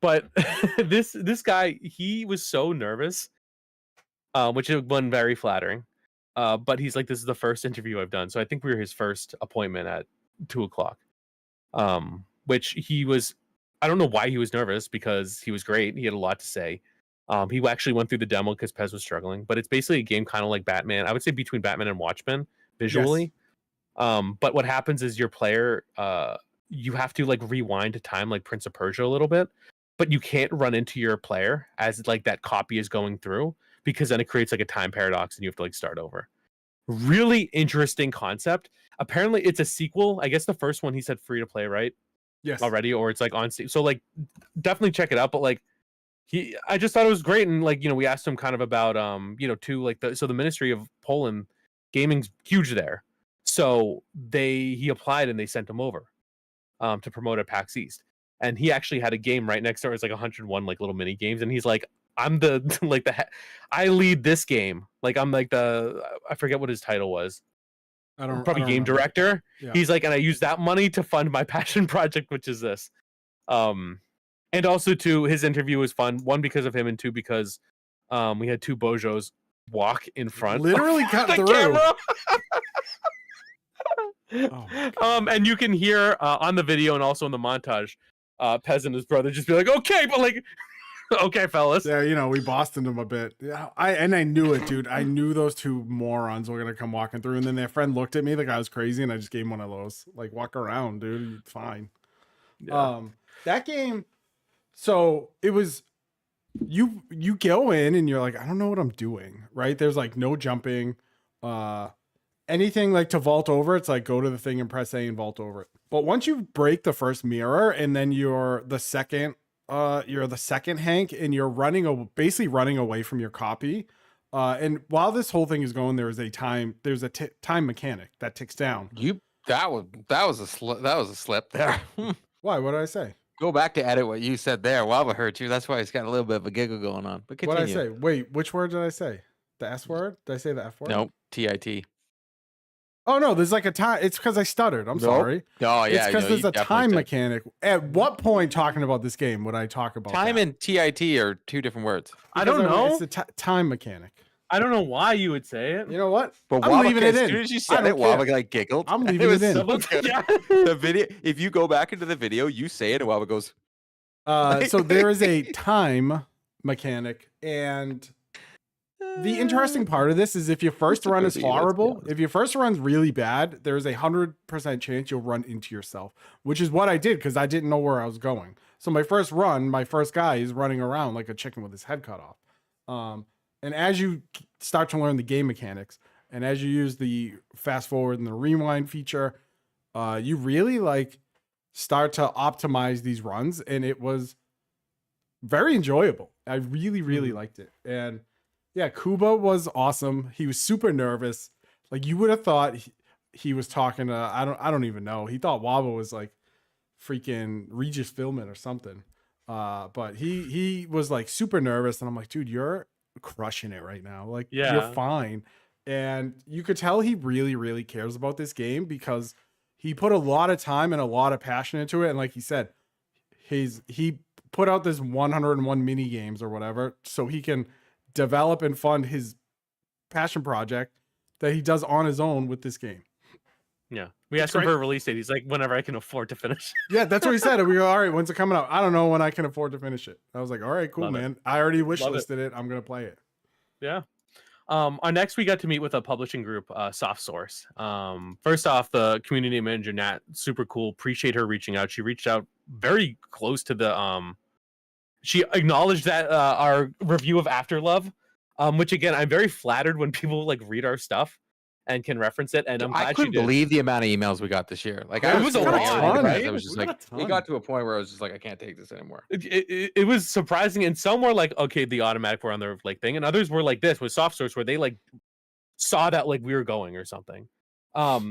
But this guy, he was so nervous, which has been very flattering. But he's like, this is the first interview I've done. So I think we were his first appointment at 2:00. Which he was, I don't know why he was nervous because he was great. He had a lot to say. He actually went through the demo because Pez was struggling, but it's basically a game kind of like Batman. I would say between Batman and Watchmen visually. Yes. But what happens is your player, you have to like rewind to time like Prince of Persia a little bit, but you can't run into your player as like that copy is going through because then it creates like a time paradox and you have to like start over. Really interesting concept. Apparently it's a sequel. I guess the first one he said free to play, right? Yes. Already, or it's like on Steam. So like definitely check it out. But like I just thought it was great. And like, we asked him kind of about the Ministry of Poland gaming's huge there. So he applied and they sent him over to promote at PAX East. And he actually had a game right next door. It's like 101 like little mini games. And he's like, I'm I lead this game. Like I'm like I forget what his title was. Probably game director. Yeah. He's like, and I use that money to fund my passion project, which is this. And also too, his interview was fun. 1, because of him, and 2, because we had 2 bojos walk in front. Literally cut through. And you can hear on the video and also in the montage, Pez and his brother just be like, okay, but like, okay, fellas. Yeah, we Bostoned them a bit. Yeah, I knew it, dude. I knew those 2 morons were gonna come walking through, and then their friend looked at me like I was crazy, and I just gave him one of those. Like, walk around, dude. It's fine. Yeah. That game. So it was. You go in and you're like, I don't know what I'm doing. Right? There's like no jumping. anything like to vault over, it's like go to the thing and press A and vault over it. But once you break the first mirror and then you're the second Hank and you're basically running away from your copy. And while this whole thing is going, there's a time mechanic that ticks down. That was a slip there. Why? What did I say? Go back to edit what you said there. Wabba hurt you. That's why he's got a little bit of a giggle going on. But continue. What did I say? Wait, which word did I say? The S word? Did I say the F word? Nope. TIT. Oh no, there's like a time. It's because I stuttered. I'm sorry. Oh yeah, it's because there's a time mechanic. At what point talking about this game would I talk about time that? and TIT are two different words? I don't know. It's the time mechanic. I don't know why you would say it. You know what? But I'm leaving it in. As soon as you said it, Wabba like giggled. I'm leaving it in. The video. If you go back into the video, you say it, and Wabba goes. So there is a time mechanic, and the interesting part of this is if your first run is horrible, if your first run's really bad, there's 100% chance you'll run into yourself, which is what I did because I didn't know where I was going. So my first run, my first guy is running around like a chicken with his head cut off. And as you start to learn the game mechanics, and as you use the fast forward and the rewind feature, you really like start to optimize these runs, and it was very enjoyable. I really, really liked it. And yeah, Kuba was awesome. He was super nervous. Like you would have thought he was talking to, I don't even know. He thought Wabba was like freaking Regis Philbin or something. But he was like super nervous, and I'm like, dude, you're crushing it right now. Like you're fine. And you could tell he really, really cares about this game because he put a lot of time and a lot of passion into it. And like he said, he put out this 101 mini games or whatever so he can develop and fund his passion project that he does on his own with this game. Yeah. We asked him for a release date. He's like, whenever I can afford to finish. Yeah, that's what he said. And we go, all right, when's it coming out? I don't know when I can afford to finish it. I was like, all right, cool, man. I already wishlisted it. I'm going to play it. Yeah. Our next, we got to meet with a publishing group, Soft Source. First off, the community manager, Nat, super cool. Appreciate her reaching out. She reached out very close to the, she acknowledged that our review of Afterlove, which again, I'm very flattered when people like read our stuff and can reference it. And I'm glad I couldn't believe the amount of emails we got this year. Like it was a lot, right? It was just like it got to a point where I was just like, I can't take this anymore. It was surprising, and some were like, okay, the automatic were on their like thing, and others were like this with Soft Source, where they like saw that like we were going or something.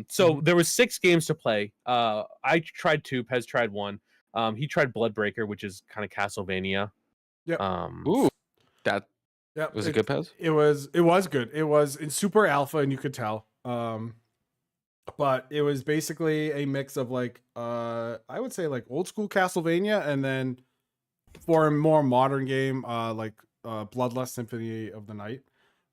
So there was 6 games to play. I tried 2. Pez tried 1. He tried Bloodbreaker, which is kind of Castlevania. Yeah. Ooh, that. Yeah, was it good, Pez? It was good. It was in super alpha, and you could tell. But it was basically a mix of like I would say like old school Castlevania, and then for a more modern game, like Bloodlust Symphony of the Night.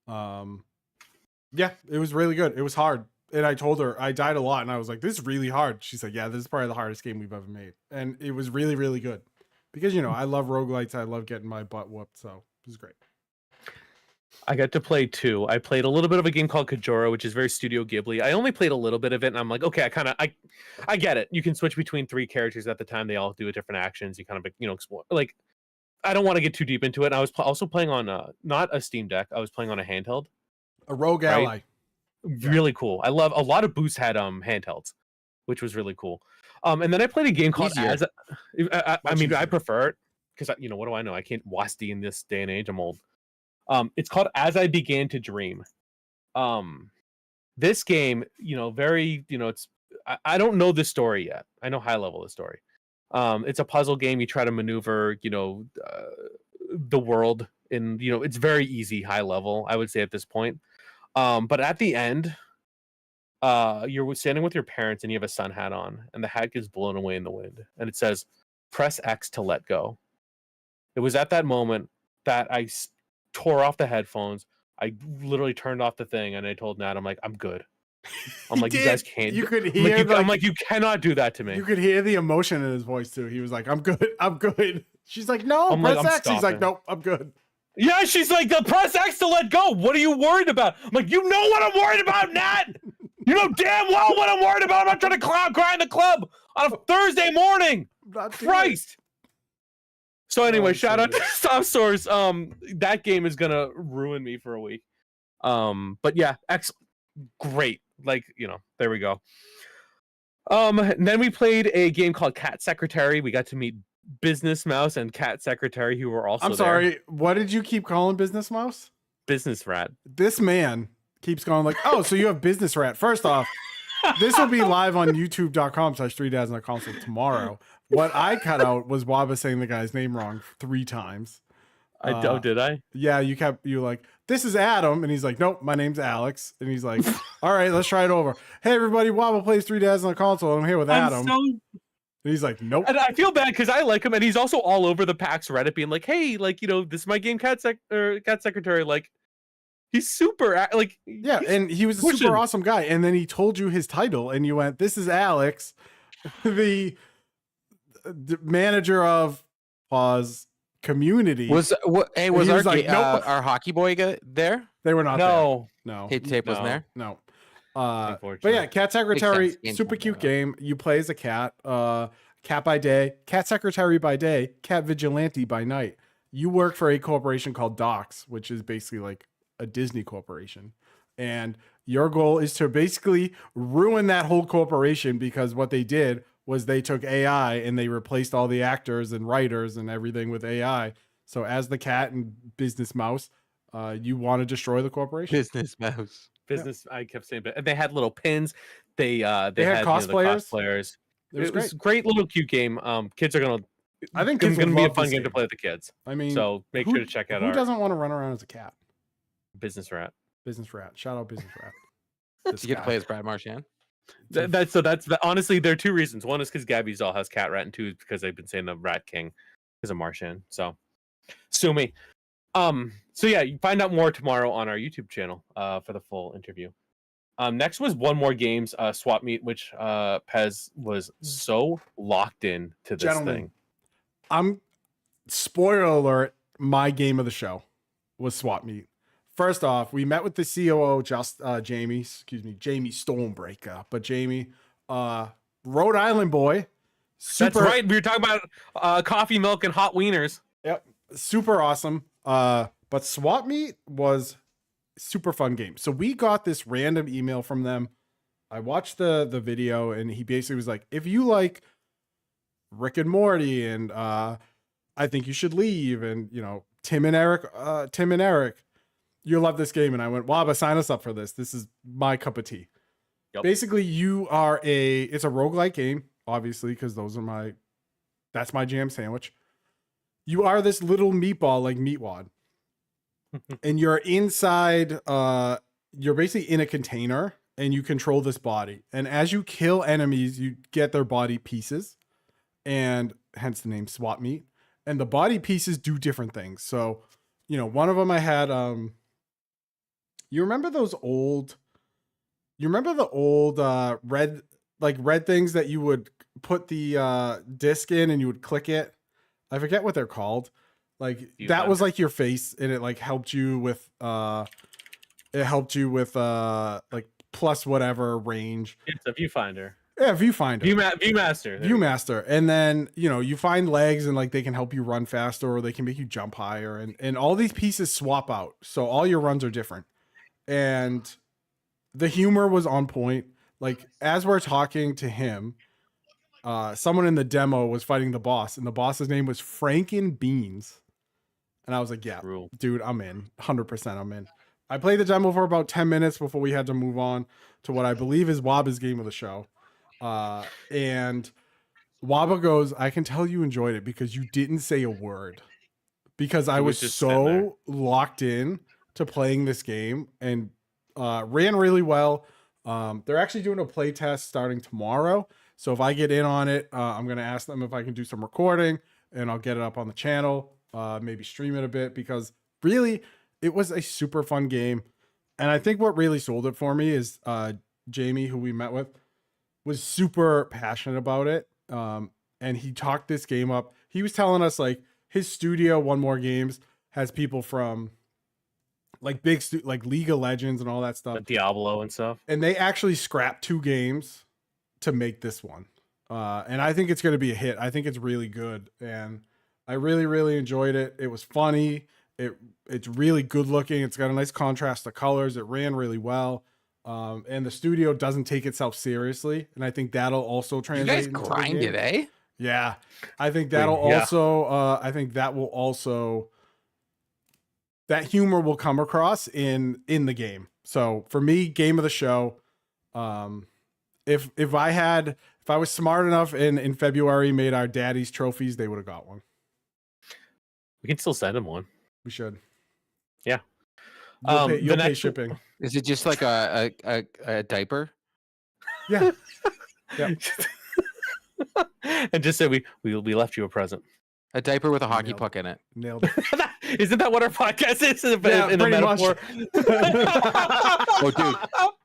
Yeah, it was really good. It was hard. And I told her I died a lot, and I was like, this is really hard. She's like, yeah, this is probably the hardest game we've ever made. And it was really, really good. Because, you know, I love roguelites. I love getting my butt whooped. So it was great. I got to play 2. I played a little bit of a game called Kajora, which is very Studio Ghibli. I only played a little bit of it, and I'm like, okay, I get it. You can switch between 3 characters at the time. They all do different actions. You kind of, you know, explore. Like, I don't want to get too deep into it. And I was also playing on not a Steam Deck. I was playing on a handheld. A Rogue Ally. Really cool. I love a lot of booths had handhelds, which was really cool. And then I played a game called I prefer it because you know, what do I know? I can't WASD in this day and age. I'm old. It's called As I Began to Dream. This game, you know, very, you know, it's I don't know the story yet. I know high level of the story. It's a puzzle game. You try to maneuver, you know, the world in, you know, it's very easy, high level, I would say at this point. But at the end, you're standing with your parents and you have a sun hat on, and the hat gets blown away in the wind, and it says, "Press X to let go." It was at that moment that I tore off the headphones. I literally turned off the thing, and I told Nat, I'm like, I'm good. I'm like, you guys can't. You could hear. I'm like, you cannot do that to me. You could hear the emotion in his voice too. He was like, I'm good. I'm good. She's like, no, press X. He's like, nope, I'm good. Yeah, she's like, the press X to let go. What are you worried about? I'm like, you know what I'm worried about, Nat? You know damn well what I'm worried about. I'm not trying to grind the club on a Thursday morning. Christ. So anyway, shout out to Soft Source. That game is gonna ruin me for a week. But yeah, great. like, there we go. And then we played a game called Cat Secretary. We got to meet Business Mouse and Cat Secretary, who were also I'm sorry, what did you keep calling Business Mouse? Business Rat. This man keeps going like, oh, so you have Business Rat. First off, this will be live on youtube.com/3dads on a console tomorrow. What I cut out was Wabba saying the guy's name wrong 3 times. Did I? Yeah, you like, this is Adam, and he's like, nope, my name's Alex, and he's like, all right, let's try it over. Hey everybody, Wabba plays 3 Dads on a console, and I'm here with Adam. And he's like, nope. And I feel bad because I like him, and he's also all over the PAX Reddit, being like, hey, like, this is my game, Cat Secretary. Like, he's super, like, yeah, and he was a super awesome guy. And then he told you his title, and you went, this is Alex, the manager of Community. Was our hockey boy there? They were not there. No. Tape wasn't there? No. But yeah, Cat Secretary, super cute game. You play as a cat. Cat by day, Cat Secretary by day, Cat Vigilante by night. You work for a corporation called Docs, which is basically like a Disney corporation. And your goal is to basically ruin that whole corporation, because what they did was they took AI and they replaced all the actors and writers and everything with AI. So as the cat and Business Mouse, you want to destroy the corporation. Business Mouse. Business. Yeah. I kept saying, but they had little pins. They had cosplayers. It was a great little cute game. Kids are gonna. I think it's gonna be a fun game to play with the kids. I mean, so make sure to check out. Who doesn't want to run around as a cat? Business Rat. Business Rat. Shout out Business Rat. You get to play as Brad Marchand. That's honestly, there are 2 reasons. One is because Gabby's all has Cat Rat, and 2 is because they've been saying the Rat King is a Martian. So sue me. So yeah, you find out more tomorrow on our YouTube channel for the full interview. Next was One More Games Swap Meet, which Pez was so locked in to this thing. I'm spoiler alert, my game of the show was Swap Meet. First off, we met with the COO, Jamie Stormbreaker, but Jamie, Rhode Island boy. That's right. We were talking about coffee, milk, and hot wieners. Yep, super awesome. But Swap Meet was super fun game. So we got this random email from them. I watched the video, and he basically was like, if you like Rick and Morty and I Think You Should Leave, and Tim and Eric, you'll love this game. And I went, Wabba, sign us up for this. This is my cup of tea. Yep. Basically, it's a roguelike game, obviously, because that's my jam sandwich. You are this little meatball like Meatwad. And you're inside, you're basically in a container, and you control this body. And as you kill enemies, you get their body pieces, and hence the name Swap Meet. And the body pieces do different things. So, one of them I had, you remember the old red things that you would put the disc in and you would click it? I forget what they're called. Like that was like your face, and it like helped you with like plus whatever range. It's a viewfinder. Yeah, viewfinder. Viewmaster. And then, you find legs, and like they can help you run faster, or they can make you jump higher, and all these pieces swap out. So all your runs are different. And the humor was on point. Like as we're talking to him, someone in the demo was fighting the boss, and the boss's name was Franken Beans. And I was like, yeah, dude, I'm in. 100% I'm in. I played the demo for about 10 minutes before we had to move on to what I believe is Wabba's game of the show. And Wabba goes, I can tell you enjoyed it because you didn't say a word. Because I was so locked in to playing this game, and ran really well. They're actually doing a play test starting tomorrow. So if I get in on it, I'm going to ask them if I can do some recording, and I'll get it up on the channel, maybe stream it a bit, because really it was a super fun game. And I think what really sold it for me is Jamie, who we met with, was super passionate about it. And he talked this game up. He was telling us like his studio, One More Games, has people from like like League of Legends and all that stuff, like Diablo and stuff. And they actually scrapped 2 games to make this one. And I think it's going to be a hit. I think it's really good. And I really, really enjoyed it. It was funny. It's really good looking. It's got a nice contrast of colors. It ran really well. And the studio doesn't take itself seriously, and I think that'll also translate. You guys grinded, eh? Yeah, I think that'll also. I think that will also. That humor will come across in the game. So for me, game of the show. If I was smart enough in February, made our daddy's trophies, they would have got one. We can still send them one. We should. Yeah. You'll pay shipping. Is it just like a diaper? Yeah. Yeah. And just say we left you a present. A diaper with a hockey puck in it. Nailed it. Isn't that what our podcast is? Yeah, in a metaphor. Oh, dude.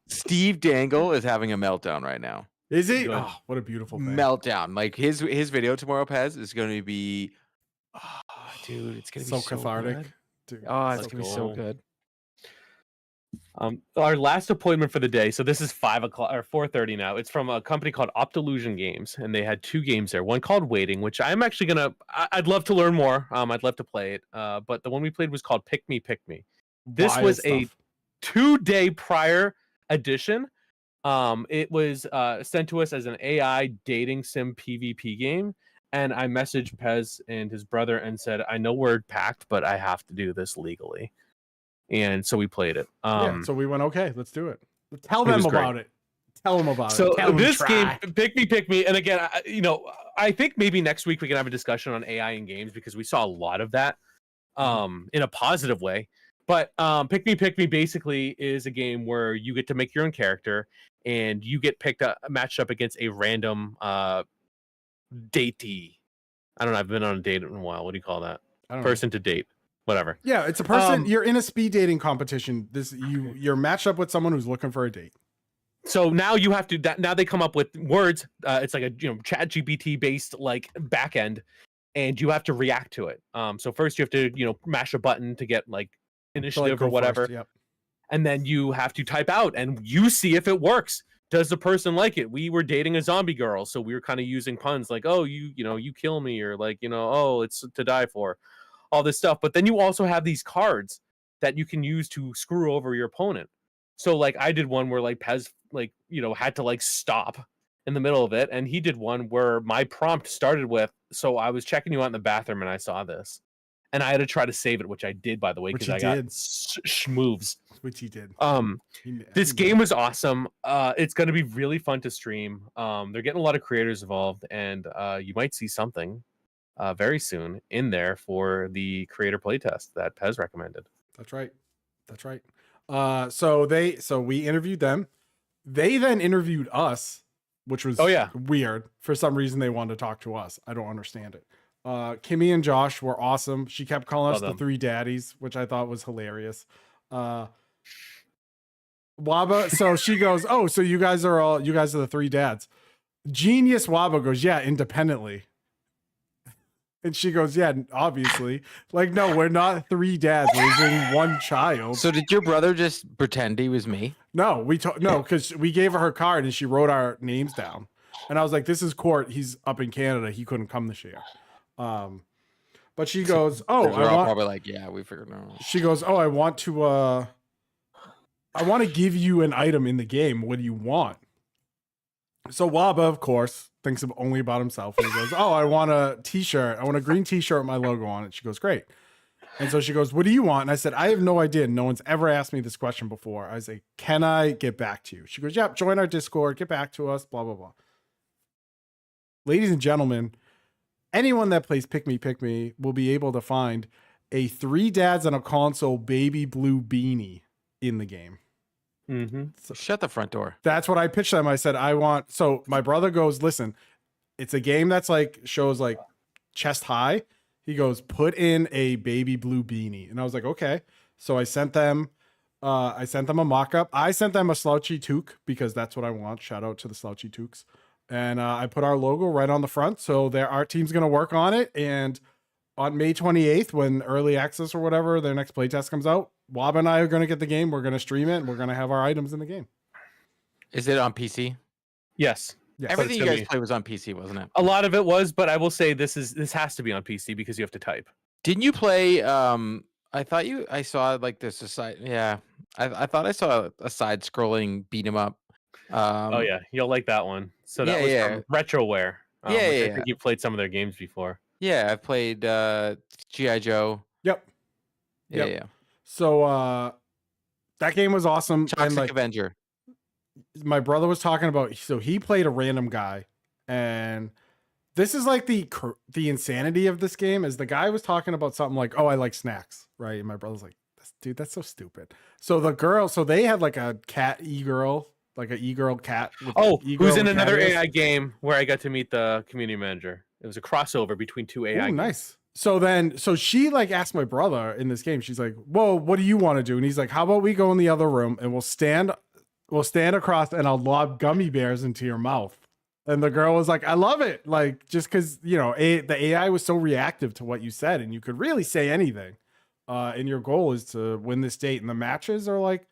Steve Dangle is having a meltdown right now. Is he? Oh, what a beautiful thing. Meltdown. Like his video tomorrow, Pez, is going to be, dude, it's going to be so cathartic. Good. Dude, oh, it's going to be so good. Our last appointment for the day. So this is 5 o'clock or 4:30 now. It's from a company called Optilusion Games, and they had 2 games there. One called Waiting, which I'm actually I'd love to learn more. I'd love to play it. But the one we played was called Pick Me, Pick Me. This was a 2-day prior edition. It was sent to us as an AI dating sim PvP game, and I messaged Pez and his brother and said, I know we're packed, but I have to do this legally. And so we played it. So we went, okay, let's do it. Tell them about it. Tell them about it. So this game, Pick Me. And again, I think maybe next week we can have a discussion on AI in games, because we saw a lot of that in a positive way. But Pick Me basically is a game where you get to make your own character, and you get matched up against a random datee. I don't know. I've been on a date in a while. What do you call that? Person to date. Whatever. Yeah, it's a person. You're in a speed dating competition. You're matched up with someone who's looking for a date. So now you have to. Now they come up with words. It's like a Chat GPT based like back end, and you have to react to it. So first you have to mash a button to get like initiative or whatever, yep. And then you have to type out, and you see if it works. Does the person like it? We were dating a zombie girl, so we were kind of using puns like, oh, you kill me, or like oh, it's to die for. All this stuff, but then you also have these cards that you can use to screw over your opponent. So like I did one where like Pez had to like stop in the middle of it, and he did one where my prompt started with, so I was checking you out in the bathroom and I saw this, and I had to try to save it, which I did, by the way, because I got schmoves. Which he did. This game was awesome. It's going to be really fun to stream. They're getting a lot of creators involved, and you might see something very soon in there for the creator playtest that Pez recommended. That's right. So we interviewed them. They then interviewed us, which was weird. For some reason, they wanted to talk to us. I don't understand it. Kimmy and Josh were awesome. She kept calling us the 3 daddies, which I thought was hilarious. Wabba, so she goes, oh, so you guys are the 3 dads. Genius Wabba goes, yeah, independently. And she goes, yeah, obviously. Like, no, we're not 3 dads. We're raising 1 child. So did your brother just pretend he was me? No, because we gave her card and she wrote our names down. And I was like, this is Court. He's up in Canada. He couldn't come this year. But she goes, oh, we're all probably like, yeah, we figured out. She goes, oh, I want to give you an item in the game. What do you want? So Wabba, of course, thinks only about himself. And he goes, oh, I want a t-shirt. I want a green t-shirt with my logo on it. She goes, great. And so she goes, what do you want? And I said, I have no idea. No one's ever asked me this question before. I was like, can I get back to you? She goes, yep, join our Discord, get back to us, blah, blah, blah. Ladies and gentlemen, anyone that plays Pick Me will be able to find a 3 dads on a console baby blue beanie in the game. Mm-hmm. So shut the front door. That's what I pitched them. I said, so my brother goes, listen, it's a game that's like shows like chest high. He goes, put in a baby blue beanie. And I was like, okay. So I sent them a mock-up. I sent them a slouchy toque because that's what I want. Shout out to the slouchy toques. And I put our logo right on the front. So our team's going to work on it. And on May 28th, when early access or whatever, their next playtest comes out, Wabba and I are going to get the game. We're going to stream it, and we're going to have our items in the game. Is it on PC? Yes. Everything you guys played was on PC, wasn't it? A lot of it was, but I will say this has to be on PC because you have to type. Didn't you play? I saw like the society. Yeah, I thought I saw a side-scrolling beat 'em up. Oh yeah, you'll like that one. So that was from Retroware, Yeah, which yeah, I think you played some of their games before. Yeah, I've played G.I. Joe. Yep. Yeah. So that game was awesome. Toxic And like Avenger. my brother was talking about, so he played a random guy, and this is like the insanity of this game is the guy was talking about something like, oh, I like snacks, right? And my brother's like, dude, that's so stupid. So the girl, so they had like a cat e-girl, like an e-girl cat. Who's in another AI game where I got to meet the community manager. It was a crossover between two AI games. Nice. So she like asked my brother in this game, she's like, whoa, what do you want to do? And he's like, how about we go in the other room and we'll stand across and I'll lob gummy bears into your mouth. And the girl was like, I love it. Like, just because, you know, the AI was so reactive to what you said and you could really say anything. And your goal is to win this date. And the matches are like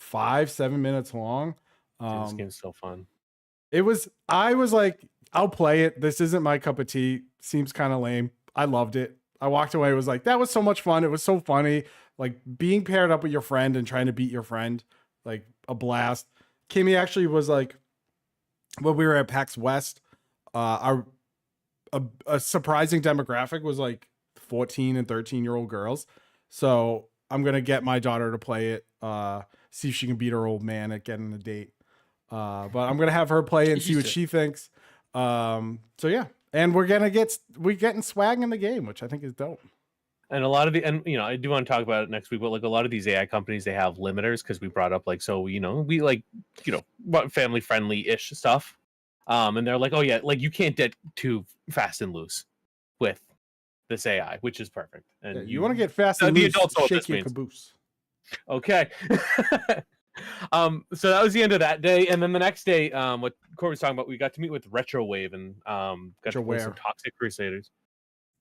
5-7 minutes long. Dude, this game's so fun. I was like, I'll play it. This isn't my cup of tea. Seems kind of lame. I loved it. I walked away, was like, that was so much fun. It was so funny. Like being paired up with your friend and trying to beat your friend, like a blast. Kimmy actually was like, when we were at PAX West, a surprising demographic was like 14 and 13-year-old girls. So I'm going to get my daughter to play it, see if she can beat her old man at getting a date. But I'm going to have her play and see what she thinks. So yeah. And we're getting swag in the game, which I think is dope. And a lot of you know, I do want to talk about it next week, but like a lot of these AI companies, they have limiters because we brought up like, so, you know, we like, you know, family friendly ish stuff. And they're like, oh yeah, like you can't get too fast and loose with this AI, which is perfect. And yeah, you want to get fast and loose, shake your caboose. Okay. So that was the end of that day, and then the next day, what Corey was talking about, we got to meet with Retrowave and got to play some Toxic Crusaders.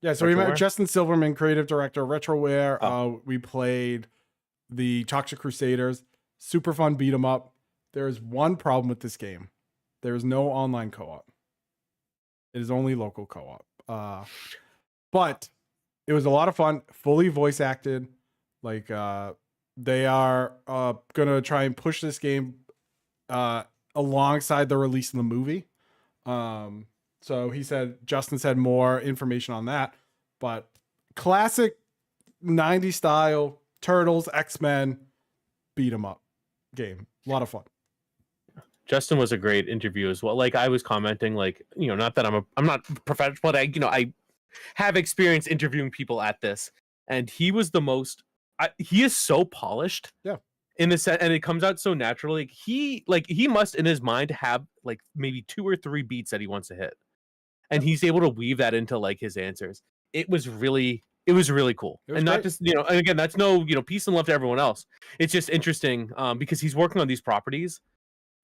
Yeah, so we met Justin Silverman, creative director of Retroware. We played the Toxic Crusaders. Super fun beat 'em up. There is one problem with this game. There is no online co-op. It is only local co-op. But it was a lot of fun, fully voice acted. Like they are gonna try and push this game alongside the release of the movie. So Justin said more information on that, but classic 90s style Turtles, X-Men beat 'em up game. A lot of fun. Justin was a great interview as well. Like I was commenting, like, you know, not that I'm not professional, but I have experience interviewing people at this, and he was the most. He is so polished. Yeah. In the set, and it comes out so naturally. He must in his mind have like maybe 2 or 3 beats that he wants to hit, and he's able to weave that into like his answers. It was really cool. And not just, you know, and again, that's no, you know, peace and love to everyone else. It's just interesting because he's working on these properties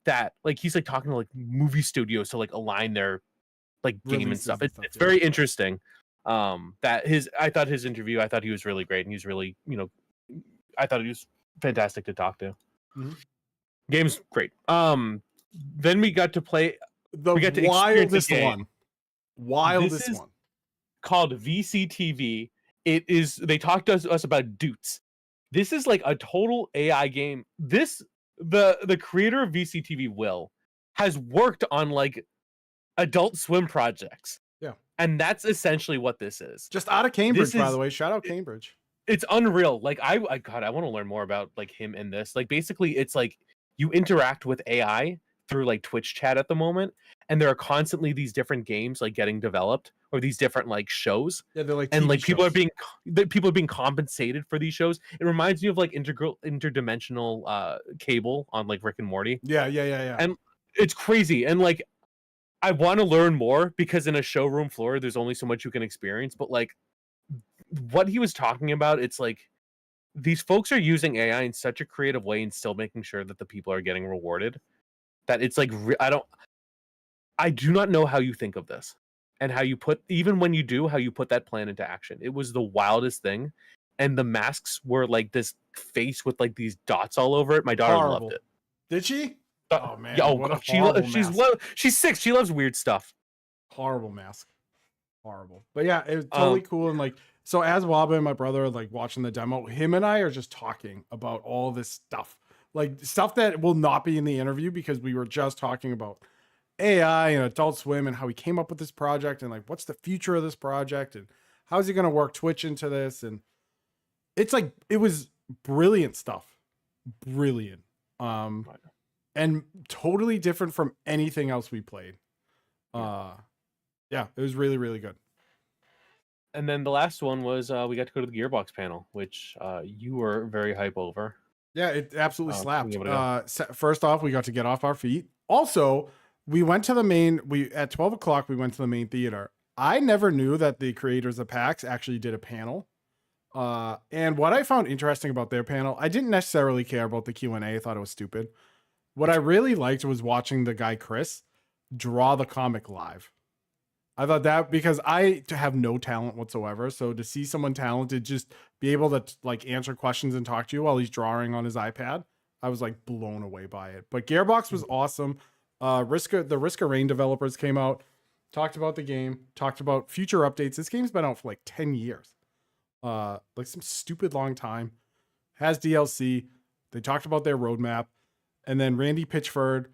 that like he's like talking to like movie studios to like align their like game and stuff. It's very interesting. I thought his interview, I thought he was really great, and he's really, you know, I thought he was fantastic to talk to. Mm-hmm. Game's great. Then we got to play the wildest one. Wildest one. Called VCTV. They talked to us about Doots. This is like a total AI game. The creator of VCTV, Will, has worked on like Adult Swim projects. Yeah. And that's essentially what this is. Just out of Cambridge, by the way. Shout out Cambridge. It's unreal. Like I want to learn more about like him in this. Like basically it's like you interact with AI through like Twitch chat at the moment, and there are constantly these different games like getting developed, or these different like shows. Yeah, they're like TV and like people shows. are being compensated for these shows. It reminds me of like interdimensional cable on like Rick and Morty. Yeah. And it's crazy. And like I want to learn more because in a showroom floor there's only so much you can experience, but like what he was talking about, it's like these folks are using AI in such a creative way and still making sure that the people are getting rewarded, that it's like I do not know how you think of this and how you put, even when you do, how you put that plan into action. It was the wildest thing. And the masks were like this face with like these dots all over it. My daughter loved it. Did she? Oh man. She's 6. She loves weird stuff. Horrible mask. horrible. But yeah, it was totally cool. And like, so as Wabba and my brother are like watching the demo, him and I are just talking about all this stuff, like stuff that will not be in the interview because we were just talking about AI and Adult Swim and how he came up with this project and like what's the future of this project and how's he going to work Twitch into this. And it's like, it was brilliant stuff. Brilliant. And totally different from anything else we played. Yeah, it was really, really good. And then the last one was we got to go to the Gearbox panel, which you were very hype over. Yeah, it absolutely slapped. First off, we got to get off our feet. Also, we went to the main, at 12 o'clock, we went to the main theater. I never knew that the creators of PAX actually did a panel. And what I found interesting about their panel, I didn't necessarily care about the Q&A. I thought it was stupid. What I really liked was watching the guy, Chris, draw the comic live. I thought that because I have no talent whatsoever. So to see someone talented just be able to like answer questions and talk to you while he's drawing on his iPad, I was like blown away by it. But Gearbox was awesome. The Risk of Rain developers came out, talked about the game, talked about future updates. This game's been out for like 10 years. Like some stupid long time. Has DLC. They talked about their roadmap. And then Randy Pitchford.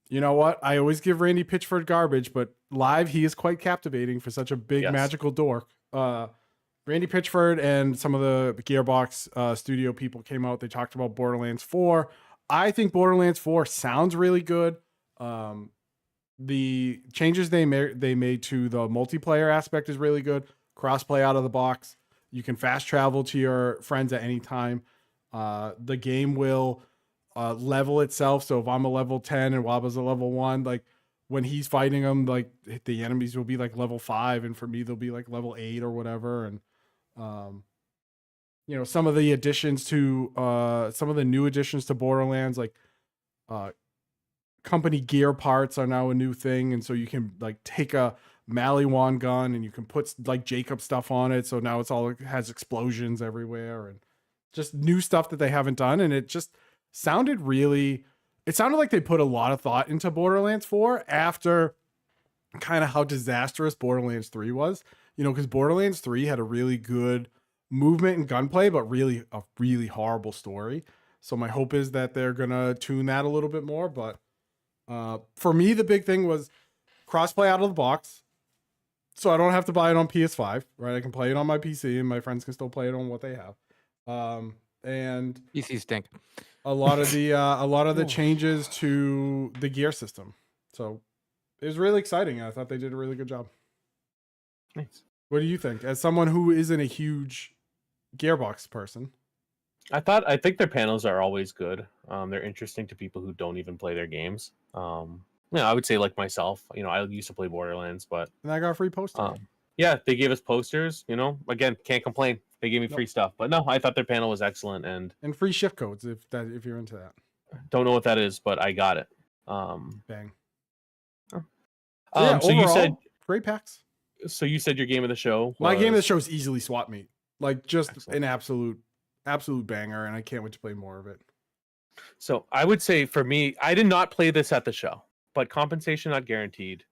You know what? I always give Randy Pitchford garbage, but live he is quite captivating for such a big magical dork. Randy Pitchford and some of the Gearbox studio people came out. They talked about Borderlands 4. I think Borderlands 4 sounds really good. The changes they made to the multiplayer aspect is really good. Crossplay out of the box. You can fast travel to your friends at any time. The game will level itself. So if I'm a level 10 and Wabba's a level 1, like when he's fighting them, like the enemies will be like level 5, and for me they'll be like level 8 or whatever. And you know, some of the additions to some of the new additions to Borderlands, like company gear parts are now a new thing, and so you can like take a Maliwan gun and you can put like Jacob stuff on it, so now it has explosions everywhere and just new stuff that they haven't done. And it just sounded like they put a lot of thought into Borderlands 4 after kind of how disastrous Borderlands 3 was, you know, because Borderlands 3 had a really good movement and gunplay, but a really horrible story. So my hope is that they're gonna tune that a little bit more. But for me, the big thing was crossplay out of the box, so I don't have to buy it on PS5, right? I can play it on my PC, and my friends can still play it on what they have. And PC stink. A lot of the changes to the gear system. So it was really exciting. I thought they did a really good job. Nice. What do you think? As someone who isn't a huge Gearbox person. I think their panels are always good. They're interesting to people who don't even play their games. I would say like myself, you know, I used to play Borderlands, but and I got a free poster. Yeah, they gave us posters, you know, again, can't complain. They gave me free stuff, but no, I thought their panel was excellent and free shift codes if you're into that. Don't know what that is, but I got it. Bang. So overall, you said great PAX. So you said your game of the show was... My game of the show is easily Swap Meet. Like just excellent. An absolute banger, and I can't wait to play more of it. So I would say for me, I did not play this at the show, but compensation not guaranteed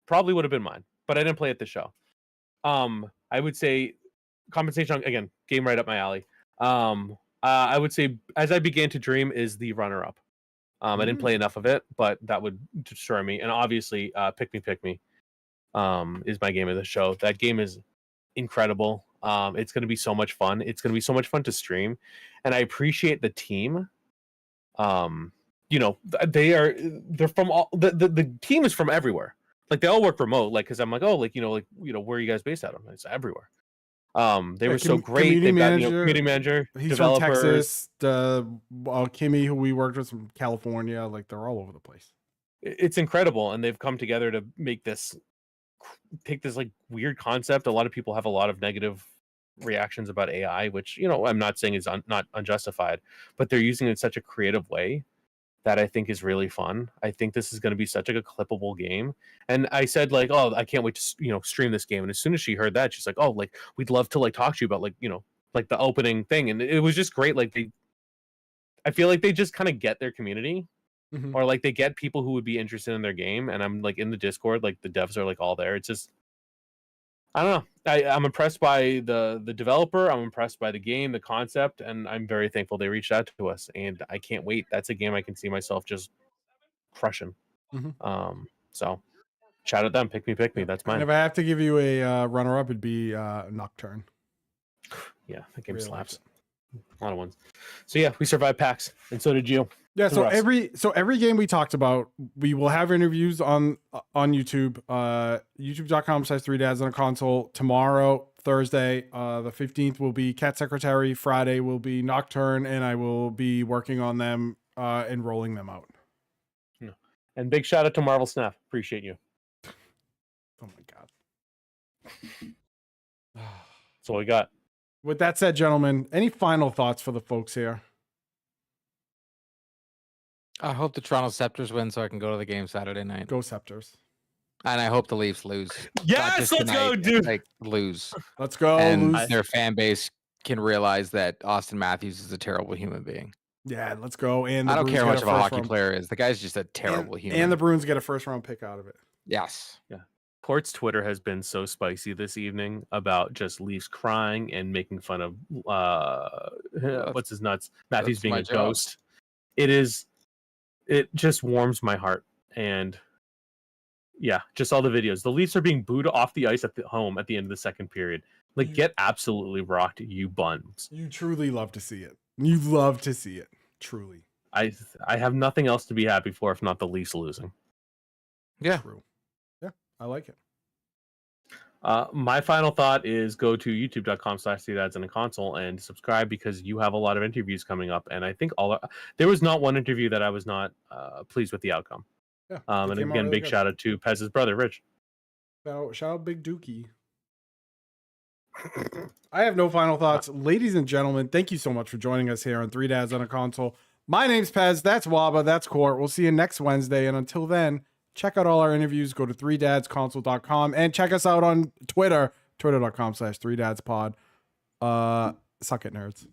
probably would have been mine, but I didn't play at the show. I would say compensation, again, game right up my alley. I would say As I Began to Dream is the runner-up. I didn't play enough of it, but that would destroy me. And obviously, Pick Me is my game of the show. That game is incredible. It's going to be so much fun. It's going to be so much fun to stream, and I appreciate the team. You know, they're from all the team is from everywhere. Like they all work remote. Like because I'm like, oh, like where are you guys based out of? It's everywhere. They were so great. They've got community manager. He's developers. From Texas. Kimmy, who we worked with from California. Like they're all over the place. It's incredible, and they've come together to take this like weird concept. A lot of people have a lot of negative reactions about AI, which I'm not saying is not unjustified, but they're using it in such a creative way that I think is really fun. I think this is going to be such like a clippable game. And I said like, oh, I can't wait to stream this game. And as soon as she heard that, she's like, oh, like we'd love to like talk to you about like like the opening thing. And it was just great. Like I feel like they just kind of get their community. Mm-hmm. Or like they get people who would be interested in their game. And I'm like in the Discord, like the devs are like all there. It's just I don't know. I'm impressed by the developer. I'm impressed by the game, the concept, and I'm very thankful they reached out to us. And I can't wait. That's a game I can see myself just crushing. So shout at them. Pick me. That's mine. And if I have to give you a runner-up, it'd be Nocturne. Yeah, that game really slaps. A lot of ones. So yeah, we survived PAX, and so did you. Yeah, so every game we talked about, we will have interviews on YouTube, youtube.com/3dads on a console. Tomorrow, Thursday, the 15th will be Cat Secretary. Friday will be Nocturne, and I will be working on them and rolling them out. Yeah. And big shout out to Marvel Snap. Appreciate you. Oh my God. That's all we got. With that said, gentlemen, any final thoughts for the folks here? I hope the Toronto Scepters win so I can go to the game Saturday night. Go Scepters. And I hope the Leafs lose. Yes, let's go, dude. Like lose. Let's go. And their fan base can realize that Austin Matthews is a terrible human being. Yeah, let's go. And I don't care how much of a hockey player is. The guy's just a terrible human. And the Bruins get a first-round pick out of it. Yes. Yeah. Port's Twitter has been so spicy this evening about just Leafs crying and making fun of what's his nuts, Matthews being a ghost. It just warms my heart. And yeah, just all the videos. The Leafs are being booed off the ice at the home at the end of the second period. Like, get absolutely rocked, you buns. You truly love to see it. You love to see it. Truly. I have nothing else to be happy for if not the Leafs losing. Yeah. True. Yeah, I like it. My final thought is go to youtube.com/3dads on a console and subscribe because you have a lot of interviews coming up. And I think there was not one interview that I was not pleased with the outcome. Yeah. And again, really big shout out to Pez's brother, Rich. Shout out Big Dookie. I have no final thoughts. Ladies and gentlemen, thank you so much for joining us here on 3 Dads on a Console. My name's Pez. That's Wabba. That's Court. We'll see you next Wednesday. And until then, check out all our interviews. Go to 3dadsconsole.com and check us out on Twitter, twitter.com/3dadspod. Suck it, nerds.